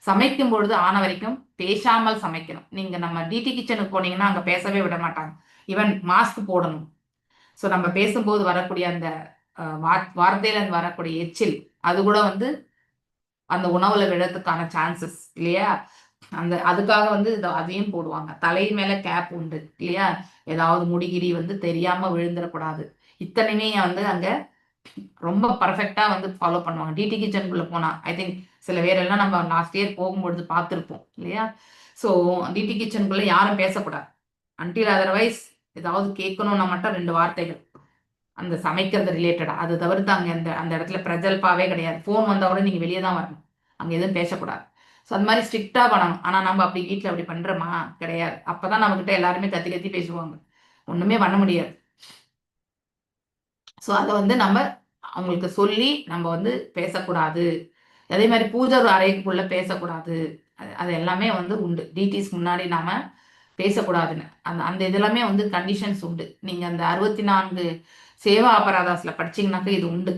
E: சமைக்கும் பொழுது ஆன வரைக்கும் பேசாமல் சமைக்கணும். நீங்க நம்ம டிடி கிச்சனுக்கு போனீங்கன்னா அங்க பேசவே விட மாட்டாங்க. ஈவன் மாஸ்க் போடணும். ஸோ நம்ம பேசும்போது வரக்கூடிய அந்த வார்த்தையில இருந்து வரக்கூடிய எச்சில் அது கூட வந்து அந்த உணவுல விழறதுக்கான சான்சஸ் இல்லையா? அதுக்காக வந்து அதையும் போடுவாங்க. தலை மேல கேப் உண்டு இல்லையா? ஏதாவது முடிகிரி வந்து தெரியாம விழுந்துடக்கூடாது. இத்தனையுமே வந்து அங்க ரொம்ப பர்ஃபெக்டா வந்து ஃபாலோ பண்ணுவாங்க. டிடி கிச்சனுக்குள்ள போனா ஐ திங்க் சில பேரெல்லாம் நம்ம லாஸ்ட் இயர் போகும்பொழுது பார்த்துருப்போம் இல்லையா? ஸோ டிடி கிச்சனுக்குள்ள யாரும் பேசக்கூடாது. அன்டில் அதர்வைஸ் ஏதாவது கேட்கணும்னா மட்டும் 2 வார்த்தைகள் அந்த சமைக்கிறது ரிலேட்டடா. அது தவிர்த்து அங்க அந்த இடத்துல பிரஜல்பாவே கிடையாது. ஃபோன் வந்தா கூட நீங்க வெளியே தான் வரணும். அங்க எதுவும் பேசக்கூடாது. ஸோ அந்த மாதிரி ஸ்ட்ரிக்டா பண்ணணும். ஆனா நம்ம அப்படி வீட்டில் அப்படி பண்றோமா? கிடையாது. அப்பதான் நம்ம கிட்ட எல்லாருமே கத்தி கத்தி பேசுவாங்க. ஒண்ணுமே பண்ண முடியாது. ஸோ அதை வந்து நம்ம அவங்களுக்கு சொல்லி நம்ம வந்து பேசக்கூடாது. அதே மாதிரி பூஜை அறைக்குள்ள பேசக்கூடாது. அது எல்லாமே வந்து உண்டு. டிடிஸ் முன்னாடி நாம பேசக்கூடாதுன்னு அந்த இதெல்லாமே வந்து கண்டிஷன்ஸ் உண்டு. நீங்க அந்த 64 சேவா அபராதாஸ்ல படிச்சீங்கன்னாக்க இது உண்டு.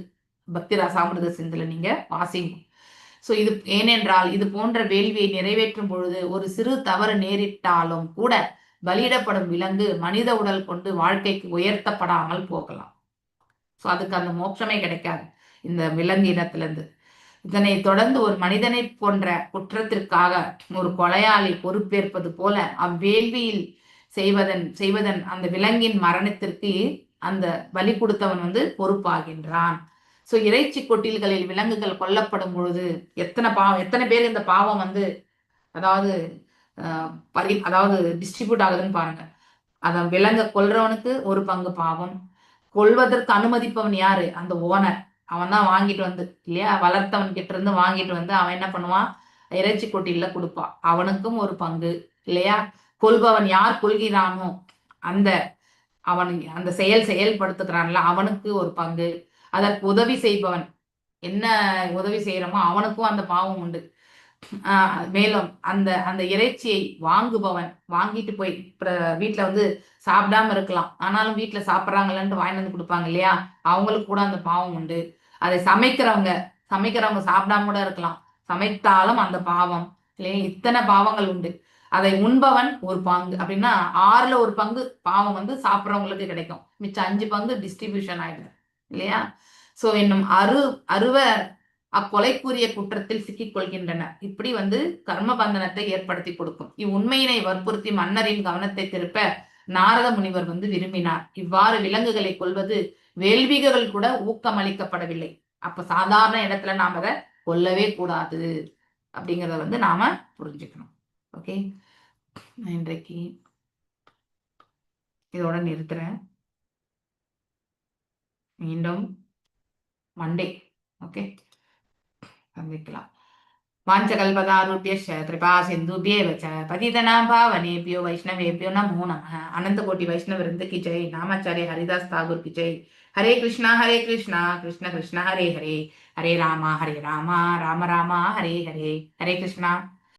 E: பக்தி ரசாமிர்த சிந்துல நீங்க வாசிங்க. ஸோ இது ஏனென்றால் இது போன்ற வேள்வியை நிறைவேற்றும் பொழுது ஒரு சிறு தவறு நேரிட்டாலும் கூட பலியிடப்படும் விலங்கு மனித உடல் கொண்டு வாழ்க்கைக்கு உயர்த்தப்படாமல் போகலாம். ஸோ அதுக்கு அந்த மோட்சமே கிடைக்காது இந்த விலங்கு இனத்திலிருந்து. இதனை தொடர்ந்து ஒரு மனிதனை போன்ற குற்றத்திற்காக ஒரு கொலையாளி பொறுப்பேற்பது போல அவ்வேள்வியில் செய்வதன் அந்த விலங்கின் மரணத்திற்கு அந்த பலி கொடுத்தவன் வந்து பொறுப்பாகின்றான். ஸோ இறைச்சி கொட்டில்களில் விலங்குகள் கொல்லப்படும் பொழுது எத்தனை பேர் இந்த பாவம் வந்து அதாவது அதாவது டிஸ்ட்ரிபியூட் ஆகுதுன்னு பாருங்க. அதான் விலங்க கொல்றவனுக்கு ஒரு பங்கு பாவம், கொல்வதற்கு அனுமதிப்பவன் யாரு? அந்த ஓனர். அவன் தான் வாங்கிட்டு வந்து இல்லையா? வளர்த்தவன் கிட்ட இருந்து வாங்கிட்டு வந்து அவன் என்ன பண்ணுவான்? இறைச்சி கொட்டில கொடுப்பான். அவனுக்கும் ஒரு பங்கு இல்லையா? கொல்பவன் யார் கொள்கிறானோ அவன் அந்த செயல்படுத்துகிறான்ல அவனுக்கு ஒரு பங்கு. அதற்கு உதவி செய்பவன் என்ன உதவி செய்யறோமோ அவனுக்கும் அந்த பாவம் உண்டு. மேலும் அந்த இறைச்சியை வாங்குபவன் வாங்கிட்டு போய் வீட்டுல வந்து சாப்பிடாம இருக்கலாம், ஆனாலும் வீட்டுல சாப்பிட்றாங்கன்னு வாங்கிட்டு வந்து கொடுப்பாங்க இல்லையா? அவங்களுக்கு கூட அந்த பாவம் உண்டு. அதை சமைக்கிறவங்க சாப்பிடாம கூட இருக்கலாம், சமைத்தாலும் அந்த பாவம் இல்லையா? இத்தனை பாவங்கள் உண்டு. அதை உண்பவன் ஒரு பங்கு அப்படின்னா 6ல் ஒரு பங்கு பாவம் வந்து சாப்பிட்றவங்களுக்கு கிடைக்கும். மிச்சம் 5 பங்கு டிஸ்ட்ரிபியூஷன் ஆயிடுது இல்லையா? சோ இன்னும் அறுவர் அக்கொலைக்குரிய குற்றத்தில் சிக்கிக் கொள்கின்றனர். இப்படி வந்து கர்ம பந்தனத்தை ஏற்படுத்தி கொடுக்கும். இவ்வுண்மையினை வற்புறுத்தி மன்னரின் கவனத்தை திருப்ப நாரத முனிவர் வந்து விரும்பினார். இவ்வாறு விலங்குகளை கொல்வது வேள்விகள் கூட ஊக்கமளிக்கப்படவில்லை. அப்ப சாதாரண இடத்துல நாம அதை கொல்லவே கூடாது அப்படிங்கிறத வந்து நாம புரிஞ்சுக்கணும். ஓகே, நான் இன்றைக்கு இதோட நிறுத்துறேன். மீண்டும் மண்டே ஓகே சந்திக்கலாம். வாஞ்சகல்பதாருभ्यश्च कृपा सिन्धुभ्येव च पतितनां पावनेभ्यो वैष्णवेभ्यो नमो नमः. अनंत कोटि वैष्णव वृंद की जय. नामाचार्य हरिदास ठाकुर की जय. हरे कृष्णा कृष्ण कृष्णा हरे हरे, हरे रामा राम राम हरे हरे, हरे कृष्णा.